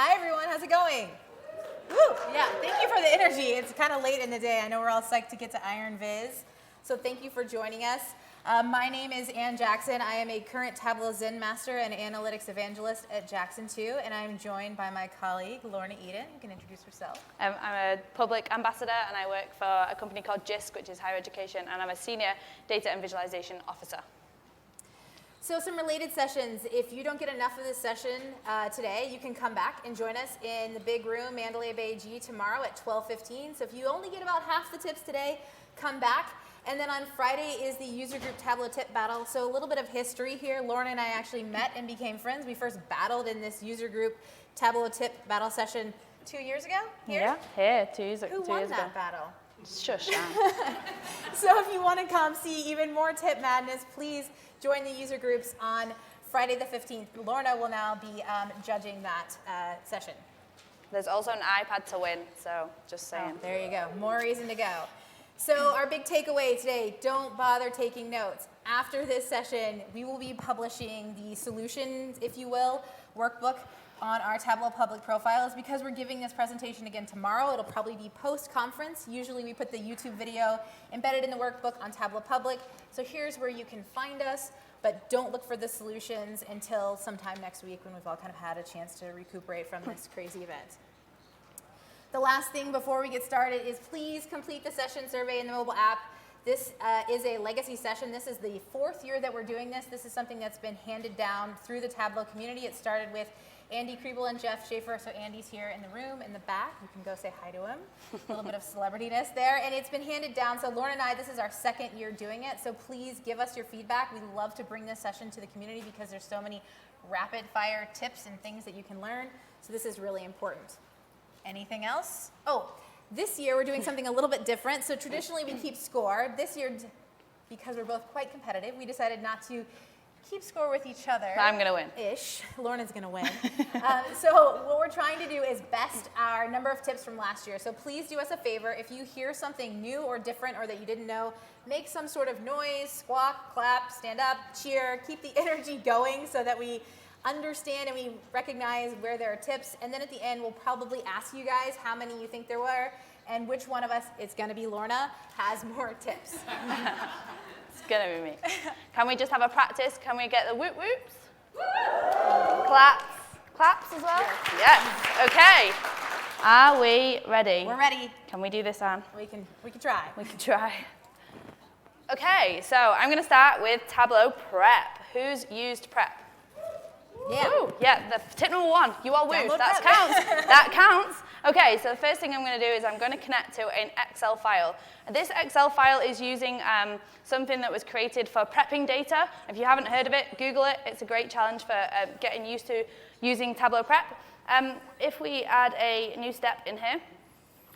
Hi everyone, how's it going? Woo! Yeah, thank you for the energy. It's kind of late in the day. I know we're all psyched to get to Iron Viz. So thank you for joining us. My name is Ann Jackson. I am a current Tableau Zen Master and Analytics Evangelist at Jackson 2, and I'm joined by my colleague, Lorna Eden. You can introduce yourself. I'm a public ambassador, and I work for a company called JISC, which is higher education, and I'm a senior data and visualization officer. So some related sessions. If you don't get enough of this session today, you can come back and join us in the big room, Mandalay Bay G, tomorrow at 12:15. So if you only get about half the tips today, come back. And then on Friday is the user group Tableau tip battle. So a little bit of history here. Lorna and I actually met and became friends. We first battled in this user group Tableau tip battle session 2 years ago. Here? Yeah, here, 2 years ago. Who won that battle? Shush. So if you want to come see even more tip madness, please join the user groups on Friday the 15th. Lorna will now be judging that session. There's also an iPad to win, so just saying. Oh, there you go. More reason to go. So our big takeaway today, don't bother taking notes. After this session, we will be publishing the solutions, if you will, workbook on our Tableau public profiles. Because we're giving this presentation again tomorrow, it'll probably be post-conference. Usually we put the YouTube video embedded in the workbook on Tableau public. So here's where you can find us, but don't look for the solutions until sometime next week when we've all kind of had a chance to recuperate from this crazy event. The last thing before we get started is please complete the session survey in the mobile app. This is a legacy session. This is the 4th year that we're doing this. This is something that's been handed down through the Tableau community. It started with Andy Kriebel and Jeff Schaefer. So Andy's here in the room in the back. You can go say hi to him. A little bit of celebrityness there. And it's been handed down. So Lorna and I, this is our 2nd year doing it. So please give us your feedback. We love to bring this session to the community because there's so many rapid fire tips and things that you can learn. So this is really important. Anything else? Oh, this year we're doing something a little bit different. So traditionally we keep score. This year, because we're both quite competitive, we decided not to keep score with each other. I'm going to win. Ish. Lorna's going to win. So what we're trying to do is best our number of tips from last year. So please do us a favor. If you hear something new or different or that you didn't know, make some sort of noise, squawk, clap, stand up, cheer, keep the energy going so that we understand and we recognize where there are tips. And then at the end, we'll probably ask you guys how many you think there were and which one of us, it's going to be Lorna, has more tips. It's going to be me. Can we just have a practice? Can we get the whoop whoops? Claps. Claps as well? Yes. Okay. Are we ready? We're ready. Can we do this, Anne? We can try. We can try. Okay, so I'm going to start with Tableau Prep. Who's used Prep? Yeah. Ooh, yeah, the tip number 1, you are wooed. That Prep. counts. That counts. Okay, so the first thing I'm going to do is I'm going to connect to an Excel file. And this Excel file is using something that was created for prepping data. If you haven't heard of it, Google it. It's a great challenge for getting used to using Tableau Prep. If we add a new step in here,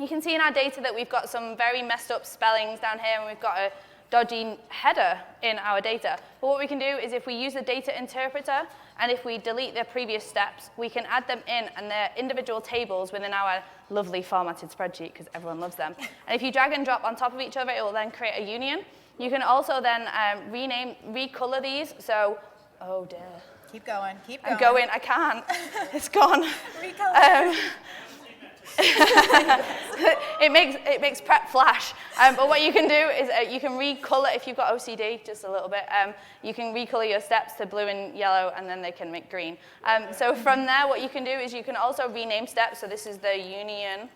you can see in our data that we've got some very messed up spellings down here, and we've got a dodgy header in our data. But what we can do is if we use the data interpreter, and if we delete the previous steps, we can add them in, and they're individual tables within our lovely formatted spreadsheet, because everyone loves them. And if you drag and drop on top of each other, it will then create a union. You can also then recolor these. So, oh dear. Keep going, keep going. I'm going, I can't. It's gone. Recolor. It makes prep flash. But what you can do is you can recolor, if you've got OCD, just a little bit, you can recolor your steps to blue and yellow, and then they can make green. So from there, what you can do is you can also rename steps. So this is the union,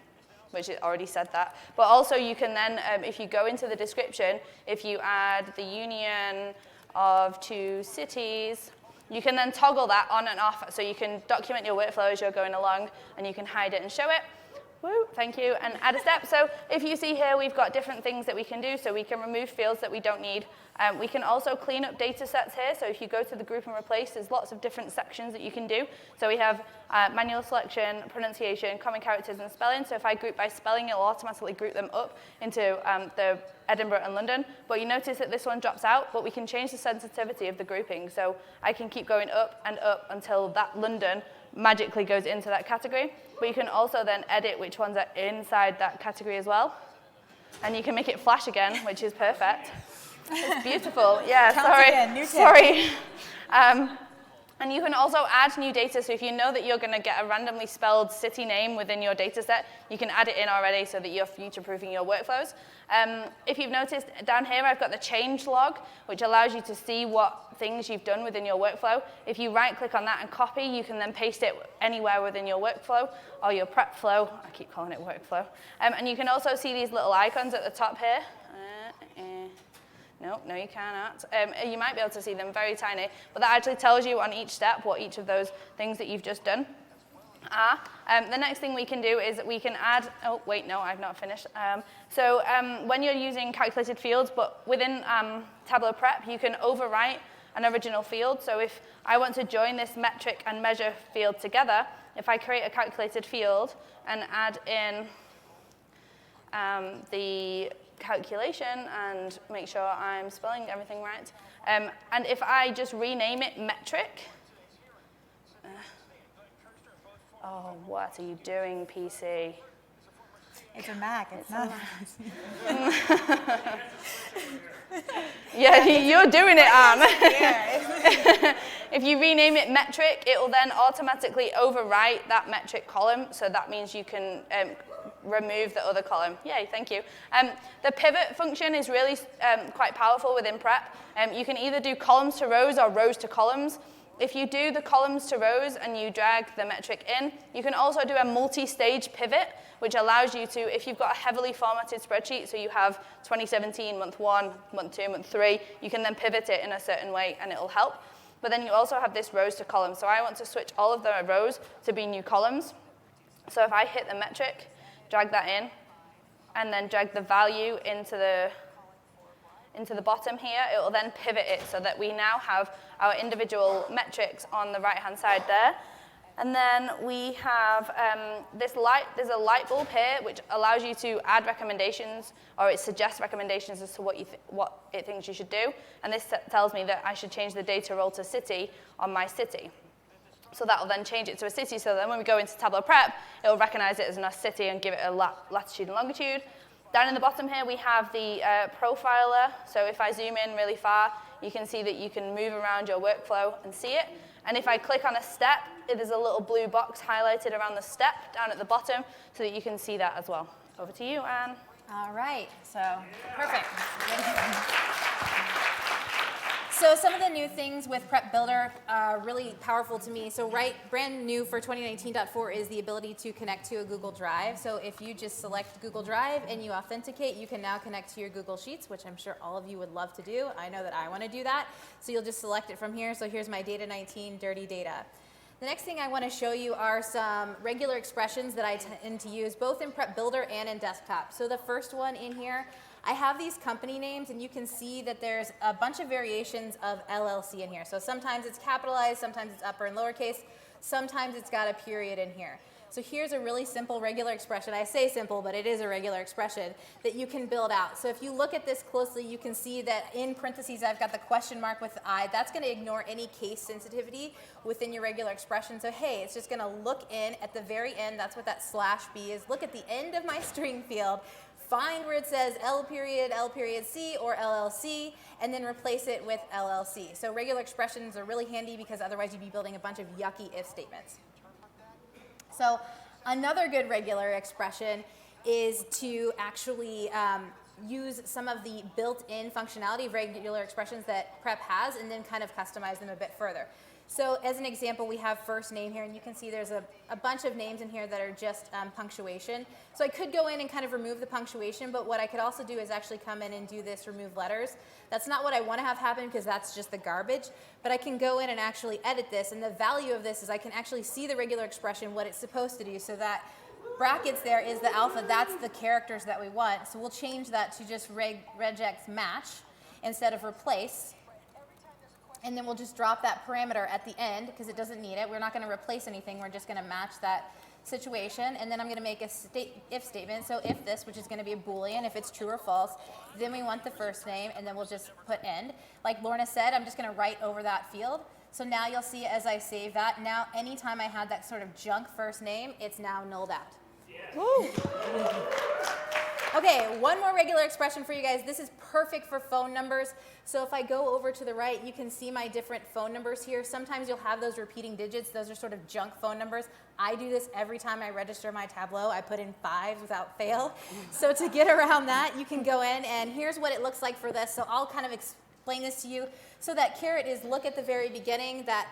which it already said that. But also you can then, if you go into the description, if you add the union of 2 cities, you can then toggle that on and off. So you can document your workflow as you're going along, and you can hide it and show it. Woo, thank you, and add a step. So if you see here, we've got different things that we can do. So we can remove fields that we don't need. We can also clean up data sets here. So if you go to the group and replace, there's lots of different sections that you can do. So we have manual selection, pronunciation, common characters, and spelling. So if I group by spelling, it'll automatically group them up into the Edinburgh and London. But you notice that this one drops out, but we can change the sensitivity of the grouping. So I can keep going up and up until that London magically goes into that category. But you can also then edit which ones are inside that category as well. And you can make it flash again, which is perfect. It's beautiful. Yeah, Count sorry. again, new tip. Sorry. And you can also add new data, so if you know that you're going to get a randomly spelled city name within your data set, you can add it in already so that you're future-proofing your workflows. If you've noticed, down here I've got the change log, which allows you to see what things you've done within your workflow. If you right-click on that and copy, you can then paste it anywhere within your workflow or your prep flow. I keep calling it workflow. And you can also see these little icons at the top here. No, you cannot. You might be able to see them very tiny, but that actually tells you on each step what each of those things that you've just done are. The next thing we can do is we can add, oh, wait, no, I've not finished. When you're using calculated fields, but within Tableau Prep, you can overwrite an original field. So if I want to join this metric and measure field together, if I create a calculated field and add in the calculation and make sure I'm spelling everything right. And if I just rename it metric. Oh, what are you doing, PC? It's a Mac, it's not. Yeah, you're doing it, Anne. If you rename it metric, it will then automatically overwrite that metric column. So that means you can remove the other column. Yay, thank you. The pivot function is really quite powerful within Prep. You can either do columns to rows or rows to columns. If you do the columns to rows and you drag the metric in, you can also do a multi-stage pivot, which allows you to, if you've got a heavily formatted spreadsheet, so you have 2017, month 1, month 2, month 3, you can then pivot it in a certain way and it'll help. But then you also have this rows to columns. So I want to switch all of the rows to be new columns. So if I hit the metric, drag that in, and then drag the value into the bottom here, it will then pivot it so that we now have our individual metrics on the right-hand side there. And then we have there's a light bulb here, which allows you to add recommendations, or it suggests recommendations as to what it thinks you should do. And this tells me that I should change the data role to city on my city. So that will then change it to a city, so then when we go into Tableau Prep, it will recognize it as a city and give it a latitude and longitude. Down in the bottom here, we have the profiler. So if I zoom in really far, you can see that you can move around your workflow and see it. And if I click on a step, there's a little blue box highlighted around the step down at the bottom so that you can see that as well. Over to you, Anne. All right, so perfect. So some of the new things with Prep Builder are really powerful to me. So brand new for 2019.4 is the ability to connect to a Google Drive. So if you just select Google Drive and you authenticate, you can now connect to your Google Sheets, which I'm sure all of you would love to do. I know that I want to do that. So you'll just select it from here. So here's my Data 19 dirty data. The next thing I want to show you are some regular expressions that I tend to use both in Prep Builder and in Desktop. So the first one in here, I have these company names, and you can see that there's a bunch of variations of LLC in here. So sometimes it's capitalized, sometimes it's upper and lowercase, sometimes it's got a period in here. So here's a really simple regular expression. I say simple, but it is a regular expression that you can build out. So if you look at this closely, you can see that in parentheses, I've got the question mark with the I. That's going to ignore any case sensitivity within your regular expression. So hey, it's just going to look in at the very end. That's what that /B is. Look at the end of my string field. Find where it says L period C, or LLC, and then replace it with LLC. So regular expressions are really handy because otherwise you'd be building a bunch of yucky if statements. So another good regular expression is to actually use some of the built-in functionality of regular expressions that Prep has and then kind of customize them a bit further. So as an example, we have first name here, and you can see there's a bunch of names in here that are just punctuation. So I could go in and kind of remove the punctuation, but what I could also do is actually come in and do this remove letters. That's not what I want to have happen because that's just the garbage, but I can go in and actually edit this, and the value of this is I can actually see the regular expression, what it's supposed to do, so that brackets there is the alpha, that's the characters that we want. So we'll change that to just regex match instead of replace. And then we'll just drop that parameter at the end because it doesn't need it. We're not going to replace anything. We're just going to match that situation. And then I'm going to make a if statement. So if this, which is going to be a Boolean, if it's true or false, then we want the first name, and then we'll just put end. Like Lorna said, I'm just going to write over that field. So now you'll see as I save that, now anytime I had that sort of junk first name, it's now nulled out. Yeah. Woo. Okay, one more regular expression for you guys. This is perfect for phone numbers. So if I go over to the right, you can see my different phone numbers here. Sometimes you'll have those repeating digits. Those are sort of junk phone numbers. I do this every time I register my Tableau. I put in 5s without fail. So to get around that, you can go in, and here's what it looks like for this. So I'll kind of explain this to you. So that caret is look at the very beginning. That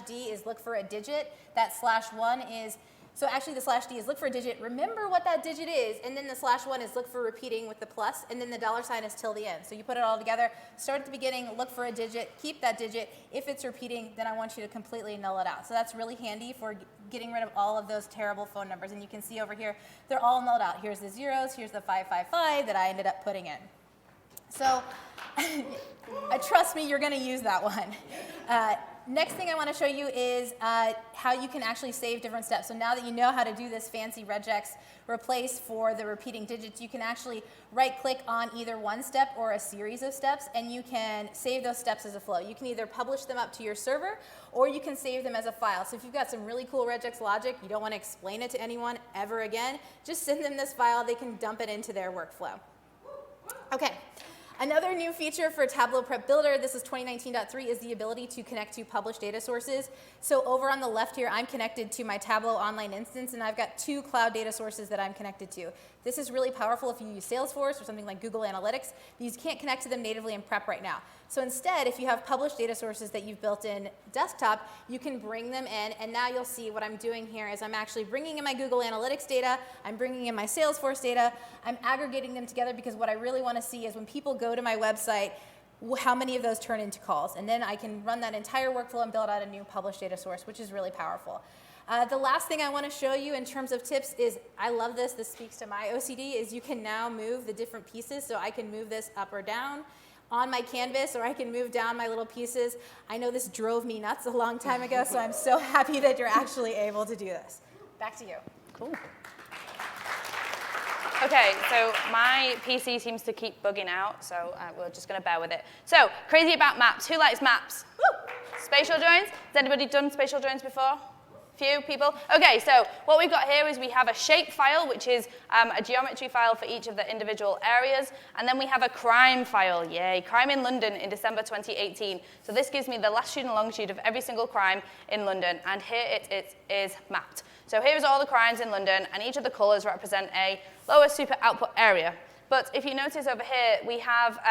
\D is look for a digit. That /1 is, so actually the /D is look for a digit. Remember what that digit is. And then the /1 is look for repeating with the plus. And then the $sign is till the end. So you put it all together. Start at the beginning, look for a digit, keep that digit. If it's repeating, then I want you to completely null it out. So that's really handy for getting rid of all of those terrible phone numbers. And you can see over here, they're all nulled out. Here's the zeros, here's the 555 that I ended up putting in. So trust me, you're going to use that one. Next thing I want to show you is how you can actually save different steps. So now that you know how to do this fancy regex replace for the repeating digits, you can actually right-click on either one step or a series of steps, and you can save those steps as a flow. You can either publish them up to your server, or you can save them as a file. So if you've got some really cool regex logic, you don't want to explain it to anyone ever again, just send them this file. They can dump it into their workflow. Okay. Another new feature for Tableau Prep Builder, this is 2019.3, is the ability to connect to published data sources. So over on the left here, I'm connected to my Tableau online instance, and I've got 2 cloud data sources that I'm connected to. This is really powerful if you use Salesforce or something like Google Analytics. You can't connect to them natively in Prep right now. So instead, if you have published data sources that you've built in Desktop, you can bring them in, and now you'll see what I'm doing here is I'm actually bringing in my Google Analytics data, I'm bringing in my Salesforce data, I'm aggregating them together because what I really want to see is when people go to my website, how many of those turn into calls, and then I can run that entire workflow and build out a new published data source, which is really powerful. The last thing I want to show you in terms of tips is, I love this, this speaks to my OCD, is you can now move the different pieces, so I can move this up or down on my canvas, or I can move down my little pieces. I know this drove me nuts a long time ago, so I'm so happy that you're actually able to do this. Back to you. Cool. Okay, so my PC seems to keep bugging out, so we're just going to bear with it. So, crazy about maps. Who likes maps? Woo! Spatial joins? Has anybody done spatial joins before? Few people? Okay, so what we've got here is we have a shape file, which is a geometry file for each of the individual areas, and then we have a crime file, yay, crime in London in December 2018. So this gives me the latitude and longitude of every single crime in London, and here it is mapped. So here's all the crimes in London, and each of the colors represent a lower super output area. But if you notice over here, we have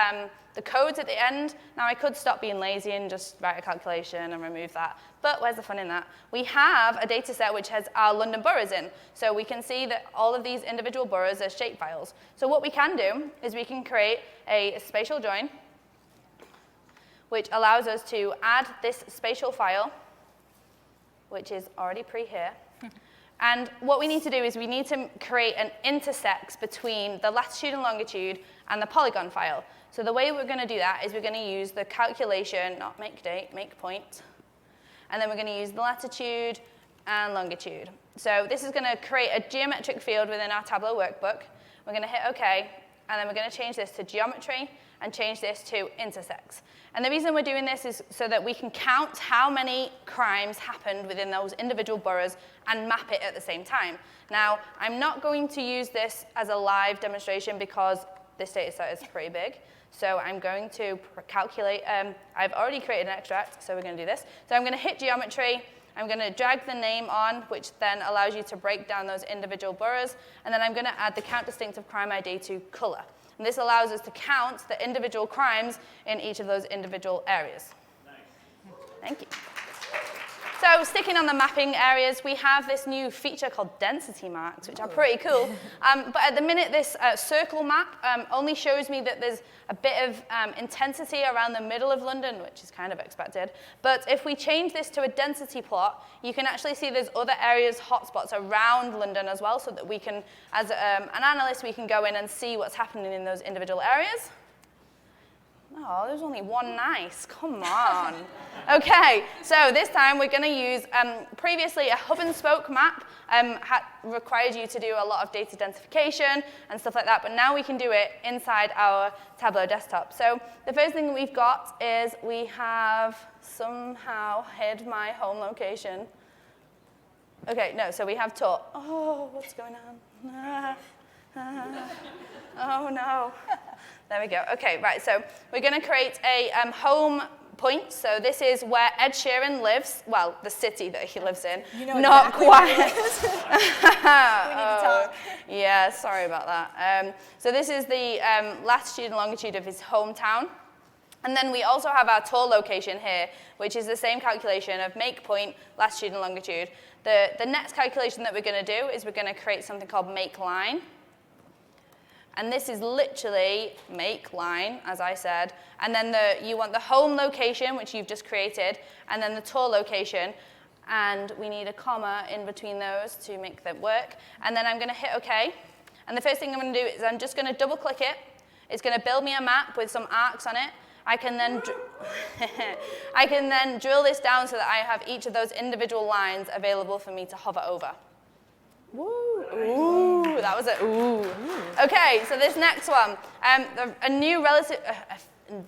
the codes at the end. Now, I could stop being lazy and just write a calculation and remove that, but where's the fun in that? We have a data set which has our London boroughs in, so we can see that all of these individual boroughs are shape files. So what we can do is we can create a spatial join, which allows us to add this spatial file, which is already pre-here. And what we need to do is we need to create an intersect between the latitude and longitude and the polygon file. So the way we're going to do that is we're going to use the calculation, not make date, make point. And then we're going to use the latitude and longitude. So this is going to create a geometric field within our Tableau workbook. We're going to hit OK, and then we're going to change this to geometry and change this to intersects. And the reason we're doing this is so that we can count how many crimes happened within those individual boroughs and map it at the same time. Now, I'm not going to use this as a live demonstration because this data set is pretty big. So I'm going to calculate. I've already created an extract, so we're going to do this. So I'm going to hit geometry. I'm going to drag the name on, which then allows you to break down those individual boroughs. And then I'm going to add the count distinctive crime ID to color. And this allows us to count the individual crimes in each of those individual areas. Nice. Thank you. So sticking on the mapping areas, we have this new feature called density marks, which are pretty cool. But at the minute, this circle map only shows me that there's a bit of intensity around the middle of London, which is kind of expected. But if we change this to a density plot, you can actually see there's other areas, hotspots around London as well, so that we can, as an analyst, we can go in and see what's happening in those individual areas. Oh, there's only one nice. Come on. Okay, so this time we're going to use, previously a hub and spoke map required you to do a lot of data identification and stuff like that, but now we can do it inside our Tableau Desktop. So the first thing we've got is we have somehow hid my home location. Okay, no, so we have taught. Oh, what's going on? Oh, no. There we go. Okay, right, so we're going to create a home point. So this is where Ed Sheeran lives. Well, the city that he lives in. You know Not exactly quite. where he lives. We need to talk. Yeah, sorry about that. So this is the latitude and longitude of his hometown. And then we also have our tool location here, which is the same calculation of make point, latitude, and longitude. The next calculation that we're going to do is we're going to create something called make line. And this is literally make line, as I said. And then you want the home location, which you've just created, and then the tool location. And we need a comma in between those to make that work. And then I'm going to hit OK. And the first thing I'm going to do is I'm just going to double click it. It's going to build me a map with some arcs on it. I can then drill this down so that I have each of those individual lines available for me to hover over. Woo! Ooh, that was a ooh. Okay, so this next one, a new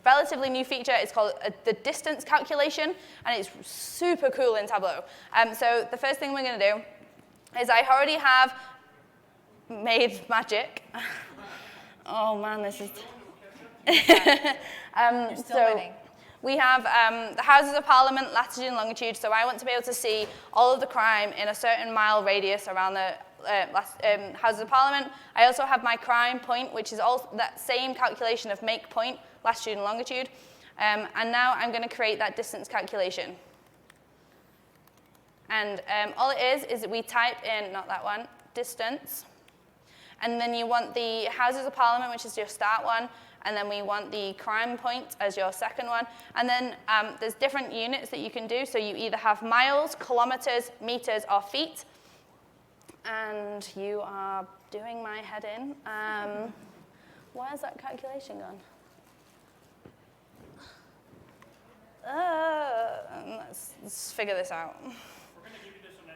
relatively new feature is called the distance calculation, and it's super cool in Tableau. So the first thing we're going to do is I already have made magic. Oh man, this is. You're still winning. We have the Houses of Parliament, latitude and longitude, so I want to be able to see all of the crime in a certain mile radius around the Houses of Parliament. I also have my crime point, which is also that same calculation of make point, latitude and longitude. And now I'm going to create that distance calculation. And all it is we type in, not that one, distance. And then you want the Houses of Parliament, which is your start one. And then we want the crime point as your second one. And then there's different units that you can do. So you either have miles, kilometers, meters, or feet. And you are doing my head in. Where's that calculation gone? Let's figure this out. We're going to give you this one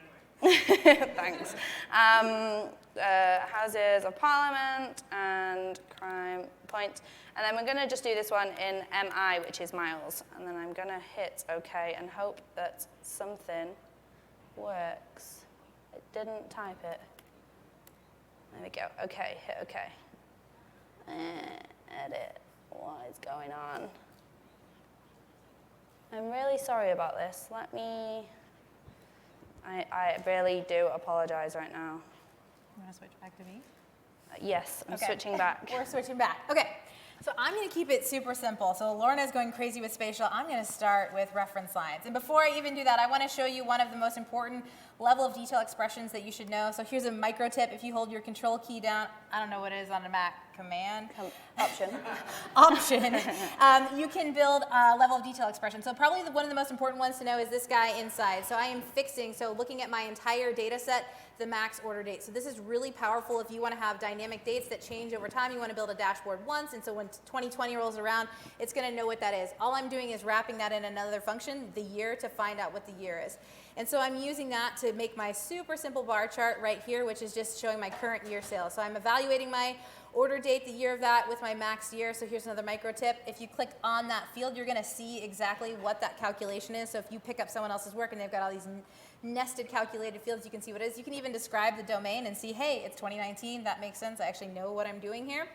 anyway. Thanks. Houses of Parliament and crime point. And then we're going to just do this one in MI, which is miles. And then I'm going to hit OK and hope that something works. It didn't type it. There we go. OK, hit OK. Edit. What is going on? I'm really sorry about this. Let me... I really do apologize right now. You want to switch back to me? Yes, I'm Okay. switching back. We're switching back. Okay, so I'm going to keep it super simple. So Lorna's going crazy with spatial. I'm going to start with reference lines. And before I even do that, I want to show you one of the most important level of detail expressions that you should know. So here's a micro tip. If you hold your control key down, I don't know what it is on a Mac, command? Option. Option. You can build a level of detail expression. So probably one of the most important ones to know is this guy inside. So I am fixing, so looking at my entire data set, the max order date. So this is really powerful if you want to have dynamic dates that change over time. You want to build a dashboard once, and so when 2020 rolls around, it's going to know what that is. All I'm doing is wrapping that in another function, the year, to find out what the year is. And so I'm using that to make my super simple bar chart right here, which is just showing my current year sales. So I'm evaluating my order date, the year of that, with my max year. So here's another micro tip. If you click on that field, you're going to see exactly what that calculation is. So if you pick up someone else's work and they've got all these nested calculated fields, you can see what it is. You can even describe the domain and see, hey, it's 2019. That makes sense. I actually know what I'm doing here.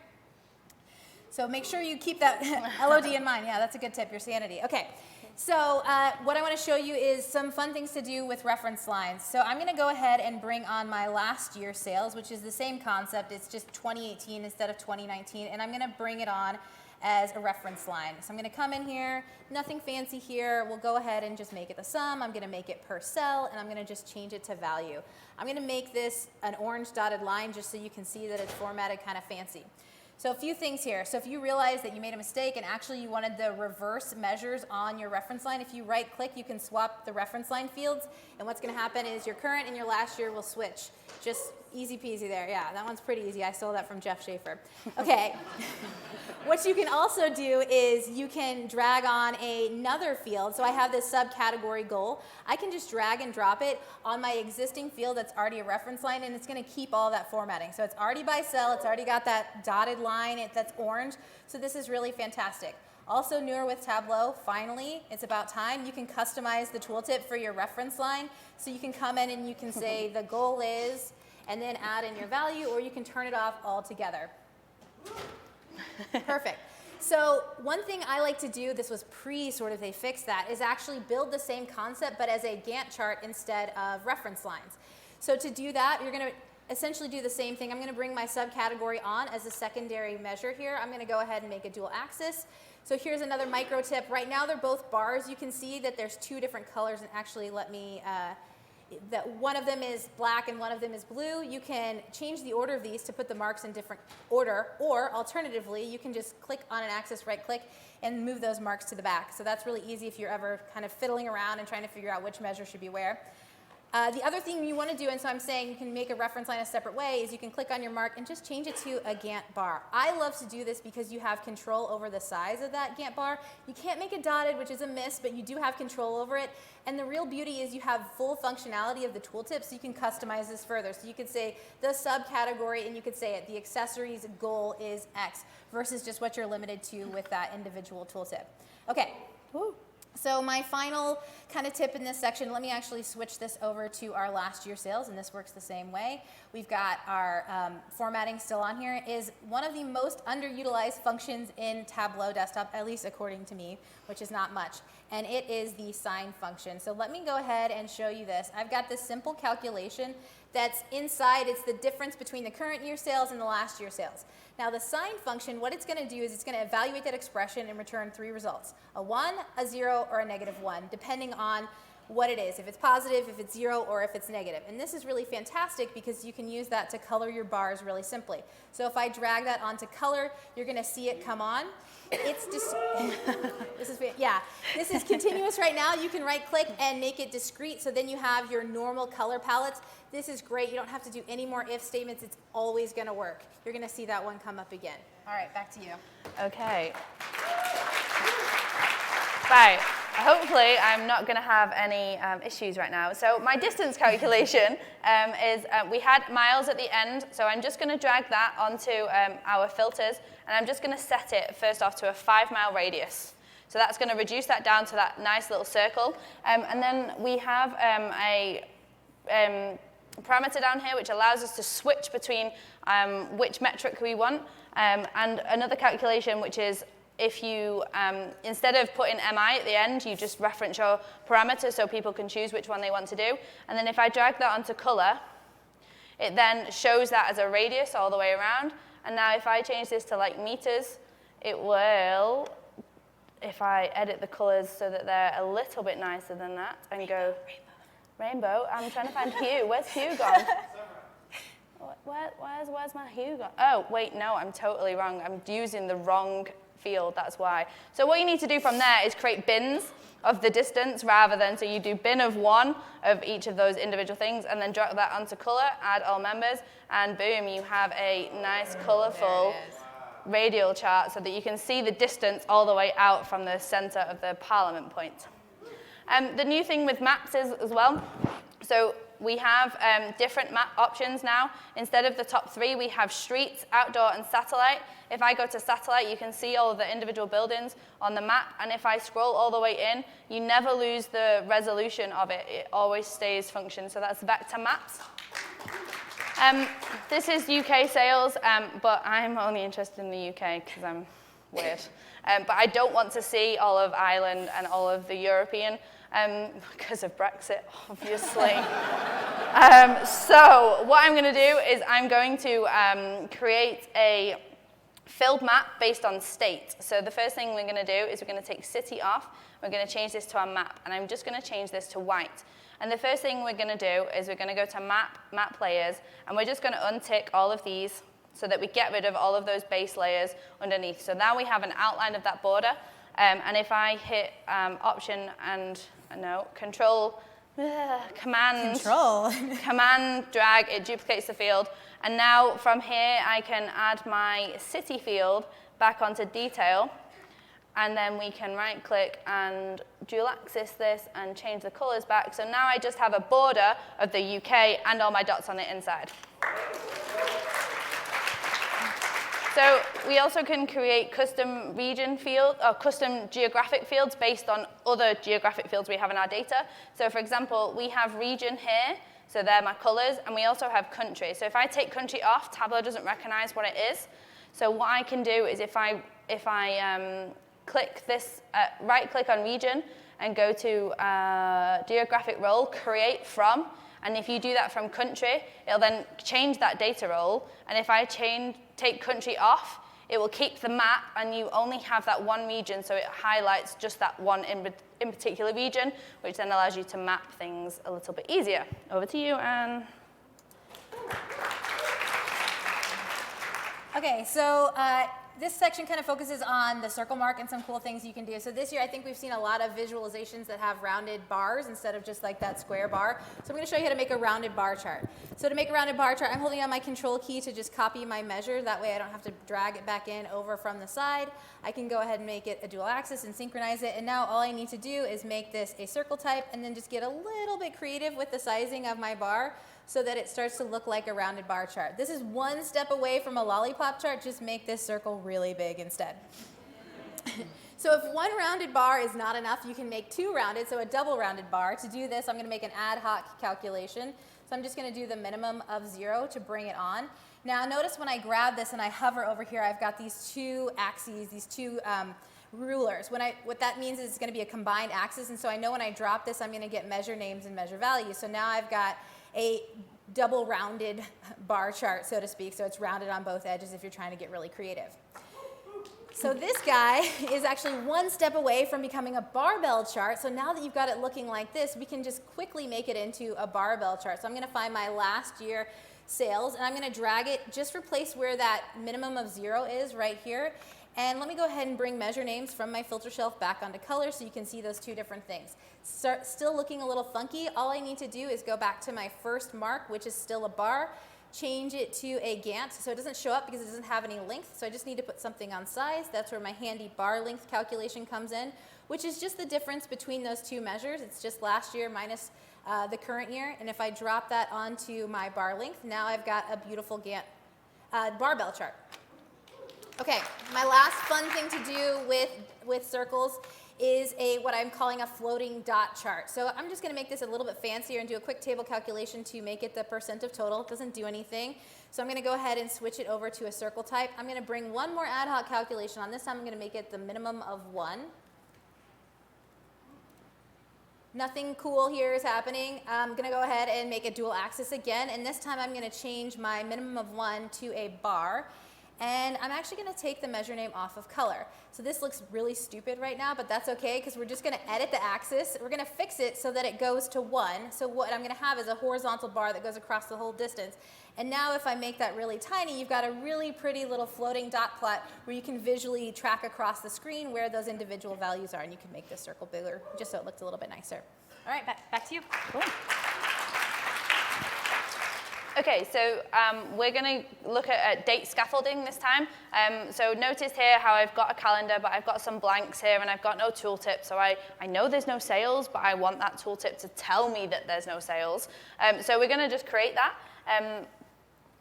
So make sure you keep that LOD in mind. Yeah, that's a good tip, your sanity. Okay, so what I want to show you is some fun things to do with reference lines. So I'm going to go ahead and bring on my last year sales, which is the same concept. It's just 2018 instead of 2019, and I'm going to bring it on as a reference line. So I'm going to come in here, nothing fancy here. We'll go ahead and just make it the sum. I'm going to make it per cell, and I'm going to just change it to value. I'm going to make this an orange dotted line just so you can see that it's formatted kind of fancy. So a few things here. So if you realize that you made a mistake and actually you wanted the reverse measures on your reference line, if you right click, you can swap the reference line fields, and what's going to happen is your current and your last year will switch. Just easy peasy there. Yeah, that one's pretty easy. I stole that from Jeff Schaefer. Okay. What you can also do is you can drag on another field. So I have this subcategory goal. I can just drag and drop it on my existing field that's already a reference line, and it's going to keep all that formatting. So it's already by cell. It's already got that dotted line that's orange. So this is really fantastic. Also newer with Tableau, finally, it's about time, you can customize the tooltip for your reference line. So you can come in and you can say the goal is, and then add in your value, or you can turn it off altogether. Perfect. So one thing I like to do, this was sort of they fixed that, is actually build the same concept but as a Gantt chart instead of reference lines. So to do that, you're going to essentially do the same thing. I'm going to bring my subcategory on as a secondary measure here. I'm going to go ahead and make a dual axis. So here's another micro tip. Right now they're both bars. You can see that there's two different colors, and actually let me, that one of them is black and one of them is blue. You can change the order of these to put the marks in different order, or alternatively, you can just click on an axis, right click, and move those marks to the back. So that's really easy if you're ever kind of fiddling around and trying to figure out which measure should be where. The other thing you want to do, and so I'm saying you can make a reference line a separate way, is you can click on your mark and just change it to a Gantt bar. I love to do this because you have control over the size of that Gantt bar. You can't make it dotted, which is a miss, but you do have control over it. And the real beauty is you have full functionality of the tooltip, so you can customize this further. So you could say the subcategory, and you could say it, the accessories goal is X, versus just what you're limited to with that individual tooltip. Okay. Woo. So my final kind of tip in this section, let me actually switch this over to our last year sales, and this works the same way. We've got our formatting still on here, is one of the most underutilized functions in Tableau Desktop, at least according to me, which is not much, and it is the sign function. So let me go ahead and show you this. I've got this simple calculation that's inside. It's the difference between the current year sales and the last year sales. Now the sign function, what it's going to do is it's going to evaluate that expression and return 3 results, a 1, a 0, or a -1, depending on what it is, if it's positive, if it's 0, or if it's negative. And this is really fantastic because you can use that to color your bars really simply. So if I drag that onto color, you're going to see it come on. It's just, this is continuous right now. You can right click and make it discrete, so then you have your normal color palettes. This is great. You don't have to do any more if statements. It's always going to work. You're going to see that one come up again. All right, back to you. Okay. Right. Hopefully, I'm not going to have any issues right now. So my distance calculation is, we had miles at the end, so I'm just going to drag that onto our filters, and I'm just going to set it first off to a 5-mile radius. So that's going to reduce that down to that nice little circle. And then we have a parameter down here which allows us to switch between which metric we want, and another calculation which is if you, instead of putting MI at the end, you just reference your parameter so people can choose which one they want to do. And then if I drag that onto color, it then shows that as a radius all the way around. And now if I change this to like meters, it will, if I edit the colors so that they're a little bit nicer than that, and go rainbow. I'm trying to find hue. Where's hue gone? Where's my hue gone? Oh, wait, no, I'm totally wrong. I'm using the wrong field, that's why. So what you need to do from there is create bins of the distance rather than, so you do bin of 1 of each of those individual things, and then drag that onto color, add all members, and boom, you have a nice colorful radial chart so that you can see the distance all the way out from the center of the Parliament point. The new thing with maps is as well, so we have different map options now. Instead of the top 3, we have streets, outdoor, and satellite. If I go to satellite, you can see all of the individual buildings on the map, and if I scroll all the way in, you never lose the resolution of it. It always stays function, so that's vector maps. This is UK sales, but I'm only interested in the UK because I'm weird. But I don't want to see all of Ireland and all of the European, because of Brexit, obviously. So what I'm going to do is I'm going to create a filled map based on state. So the first thing we're going to do is we're going to take city off. We're going to change this to our map, and I'm just going to change this to white. And the first thing we're going to do is we're going to go to map layers, and we're just going to untick all of these so that we get rid of all of those base layers underneath. So now we have an outline of that border. And if I hit option and command drag, it duplicates the field. And now from here, I can add my city field back onto detail. And then we can right click and dual axis this and change the colors back. So now I just have a border of the UK and all my dots on it inside. So we also can create custom region field or custom geographic fields based on other geographic fields we have in our data. So for example, we have region here. So they're my colors, and we also have country. So if I take country off, Tableau doesn't recognize what it is. So what I can do is if I click this, right-click on region and go to geographic role, create from, and if you do that from country, it'll then change that data role. And if I take country off, it will keep the map, and you only have that one region, so it highlights just that one in particular region, which then allows you to map things a little bit easier. Over to you, Anne. Okay, so this section kind of focuses on the circle mark and some cool things you can do. So this year, I think we've seen a lot of visualizations that have rounded bars instead of just like that square bar. So I'm going to show you how to make a rounded bar chart. So to make a rounded bar chart, I'm holding on my control key to just copy my measure. That way I don't have to drag it back in over from the side. I can go ahead and make it a dual axis and synchronize it. And now all I need to do is make this a circle type and then just get a little bit creative with the sizing of my bar, so that it starts to look like a rounded bar chart. This is one step away from a lollipop chart. Just make this circle really big instead. So if one rounded bar is not enough, you can make two rounded, so a double rounded bar. To do this, I'm going to make an ad hoc calculation. So I'm just going to do the minimum of 0 to bring it on. Now notice when I grab this and I hover over here, I've got these two axes, these two rulers. What that means is it's going to be a combined axis, and so I know when I drop this, I'm going to get measure names and measure values. So now I've got a double rounded bar chart, so to speak, so it's rounded on both edges if you're trying to get really creative. So this guy is actually one step away from becoming a barbell chart. So now that you've got it looking like this, we can just quickly make it into a barbell chart. So I'm going to find my last year sales, and I'm going to drag it, just replace where that minimum of 0 is right here. And let me go ahead and bring measure names from my filter shelf back onto color so you can see those two different things. Still looking a little funky. All I need to do is go back to my first mark, which is still a bar, change it to a Gantt so it doesn't show up because it doesn't have any length. So I just need to put something on size. That's where my handy bar length calculation comes in, which is just the difference between those two measures. It's just last year minus the current year. And if I drop that onto my bar length, now I've got a beautiful Gantt barbell chart. Okay, my last fun thing to do with circles is what I'm calling a floating dot chart. So I'm just going to make this a little bit fancier and do a quick table calculation to make it the percent of total. It doesn't do anything. So I'm going to go ahead and switch it over to a circle type. I'm going to bring one more ad hoc calculation on. This time I'm going to make it the minimum of 1. Nothing cool here is happening. I'm going to go ahead and make a dual axis again, and this time I'm going to change my minimum of 1 to a bar. And I'm actually going to take the measure name off of color. So this looks really stupid right now, but that's okay because we're just going to edit the axis. We're going to fix it so that it goes to 1. So what I'm going to have is a horizontal bar that goes across the whole distance. And now if I make that really tiny, you've got a really pretty little floating dot plot where you can visually track across the screen where those individual values are. And you can make this circle bigger just so it looks a little bit nicer. All right, back to you. Cool. Okay, so we're going to look at date scaffolding this time. So notice here how I've got a calendar, but I've got some blanks here, and I've got no tooltip. So I know there's no sales, but I want that tooltip to tell me that there's no sales. So we're going to just create that.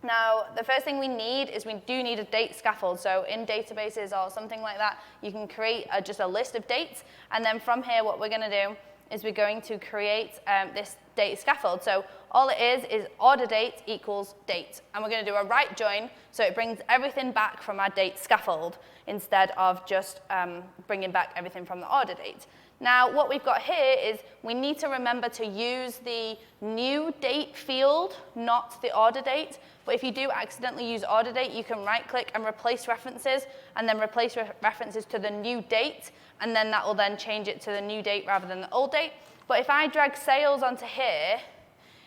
Now, the first thing we need is we do need a date scaffold. So in databases or something like that, you can create just a list of dates. And then from here, what we're going to do is we're going to create this date scaffold. So all it is order date equals date. And we're going to do a right join, so it brings everything back from our date scaffold instead of just bringing back everything from the order date. Now, what we've got here is we need to remember to use the new date field, not the order date. But if you do accidentally use order date, you can right-click and replace references, and then replace references to the new date, and then that will then change it to the new date rather than the old date. But if I drag sales onto here,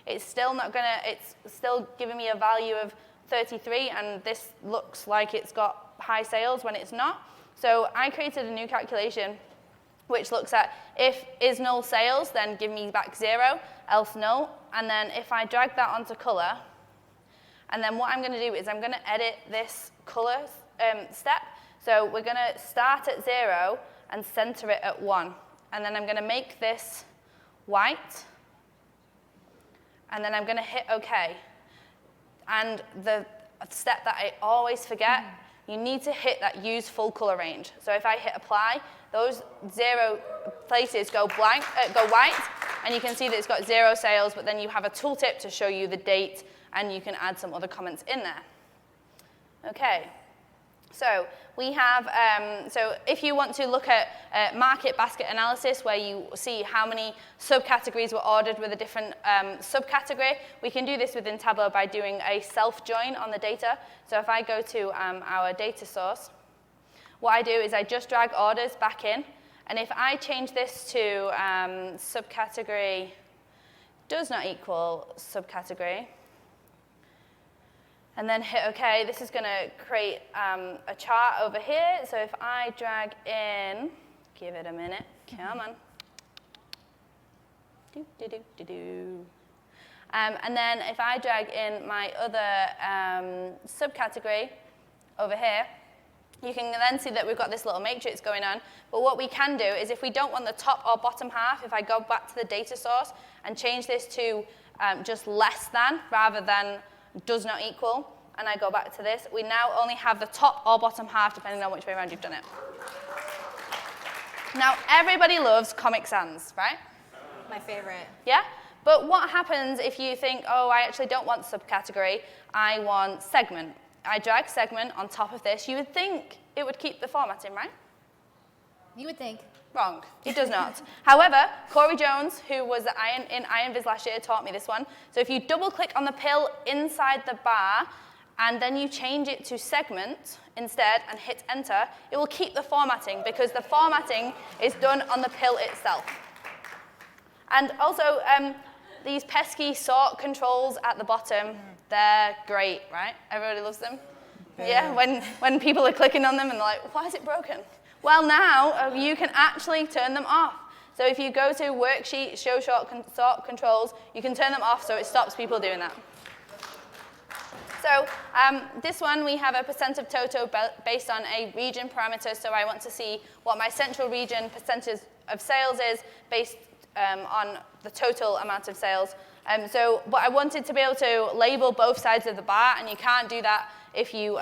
it's still giving me a value of 33, and this looks like it's got high sales when it's not. So I created a new calculation which looks at if is null sales, then give me back 0, else null. And then if I drag that onto color, and then what I'm going to do is I'm going to edit this color step. So we're going to start at 0 and center it at 1. And then I'm going to make this white. And then I'm going to hit OK. And the step that I always forget, you need to hit that use full color range. So if I hit apply, those 0 places go white, And you can see that it's got 0 sales, but then you have a tooltip to show you the date, and you can add some other comments in there. Okay. So we have, so if you want to look at market basket analysis, where you see how many subcategories were ordered with a different subcategory, we can do this within Tableau by doing a self-join on the data. So if I go to our data source, what I do is I just drag orders back in, and if I change this to subcategory does not equal subcategory, and then hit OK, this is going to create a chart over here. So if I drag in, give it a minute, come on. And then if I drag in my other subcategory over here, you can then see that we've got this little matrix going on. But what we can do is if we don't want the top or bottom half, if I go back to the data source and change this to just less than rather than does not equal, and I go back to this, we now only have the top or bottom half, depending on which way around you've done it. Now, everybody loves Comic Sans, right? My favorite. Yeah? But what happens if you think, oh, I actually don't want subcategory, I want segment. I drag segment on top of this. You would think it would keep the formatting, right? You would think. Wrong. It does not. However, Corey Jones, who was in IronViz last year, taught me this one. So if you double-click on the pill inside the bar, and then you change it to segment instead and hit enter, it will keep the formatting because the formatting is done on the pill itself. And also, these pesky sort controls at the bottom, they're great, right? Everybody loves them? Yeah, when people are clicking on them and they're like, why is it broken? Well, now you can actually turn them off. So if you go to Worksheet, Show Sort Controls, you can turn them off so it stops people doing that. So this one, we have a percent of total based on a region parameter. So I want to see what my central region percentage of sales is based on the total amount of sales. But I wanted to be able to label both sides of the bar, and you can't do that if you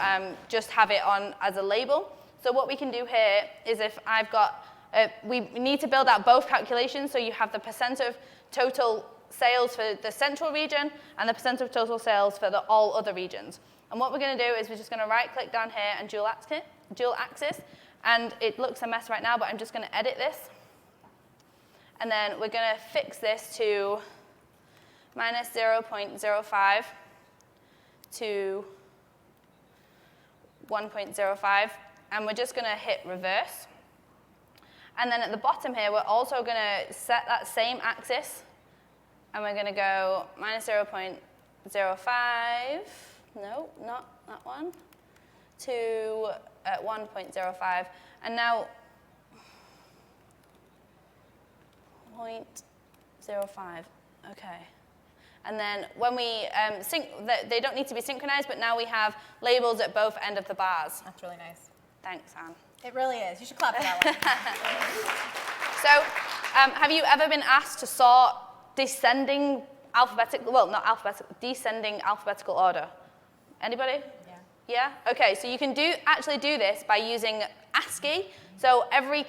just have it on as a label. So what we can do here is if I've got, we need to build out both calculations, so you have the percent of total sales for the central region and the percent of total sales for the all other regions. And what we're going to do is we're just going to right-click down here and dual axis, and it looks a mess right now, but I'm just going to edit this. And then we're going to fix this to minus 0.05 to 1.05, and we're just going to hit reverse. And then at the bottom here, we're also going to set that same axis, and we're going to go minus 0.05, no, not that one, to 1.05. And now 0.05, okay. And then when we they don't need to be synchronized, but now we have labels at both ends of the bars. That's really nice. Thanks, Anne. It really is. You should clap for that one. So have you ever been asked to sort descending alphabetical, well, not alphabetical, descending alphabetical order? Anybody? Yeah? Okay, so you can actually do this by using ASCII. So every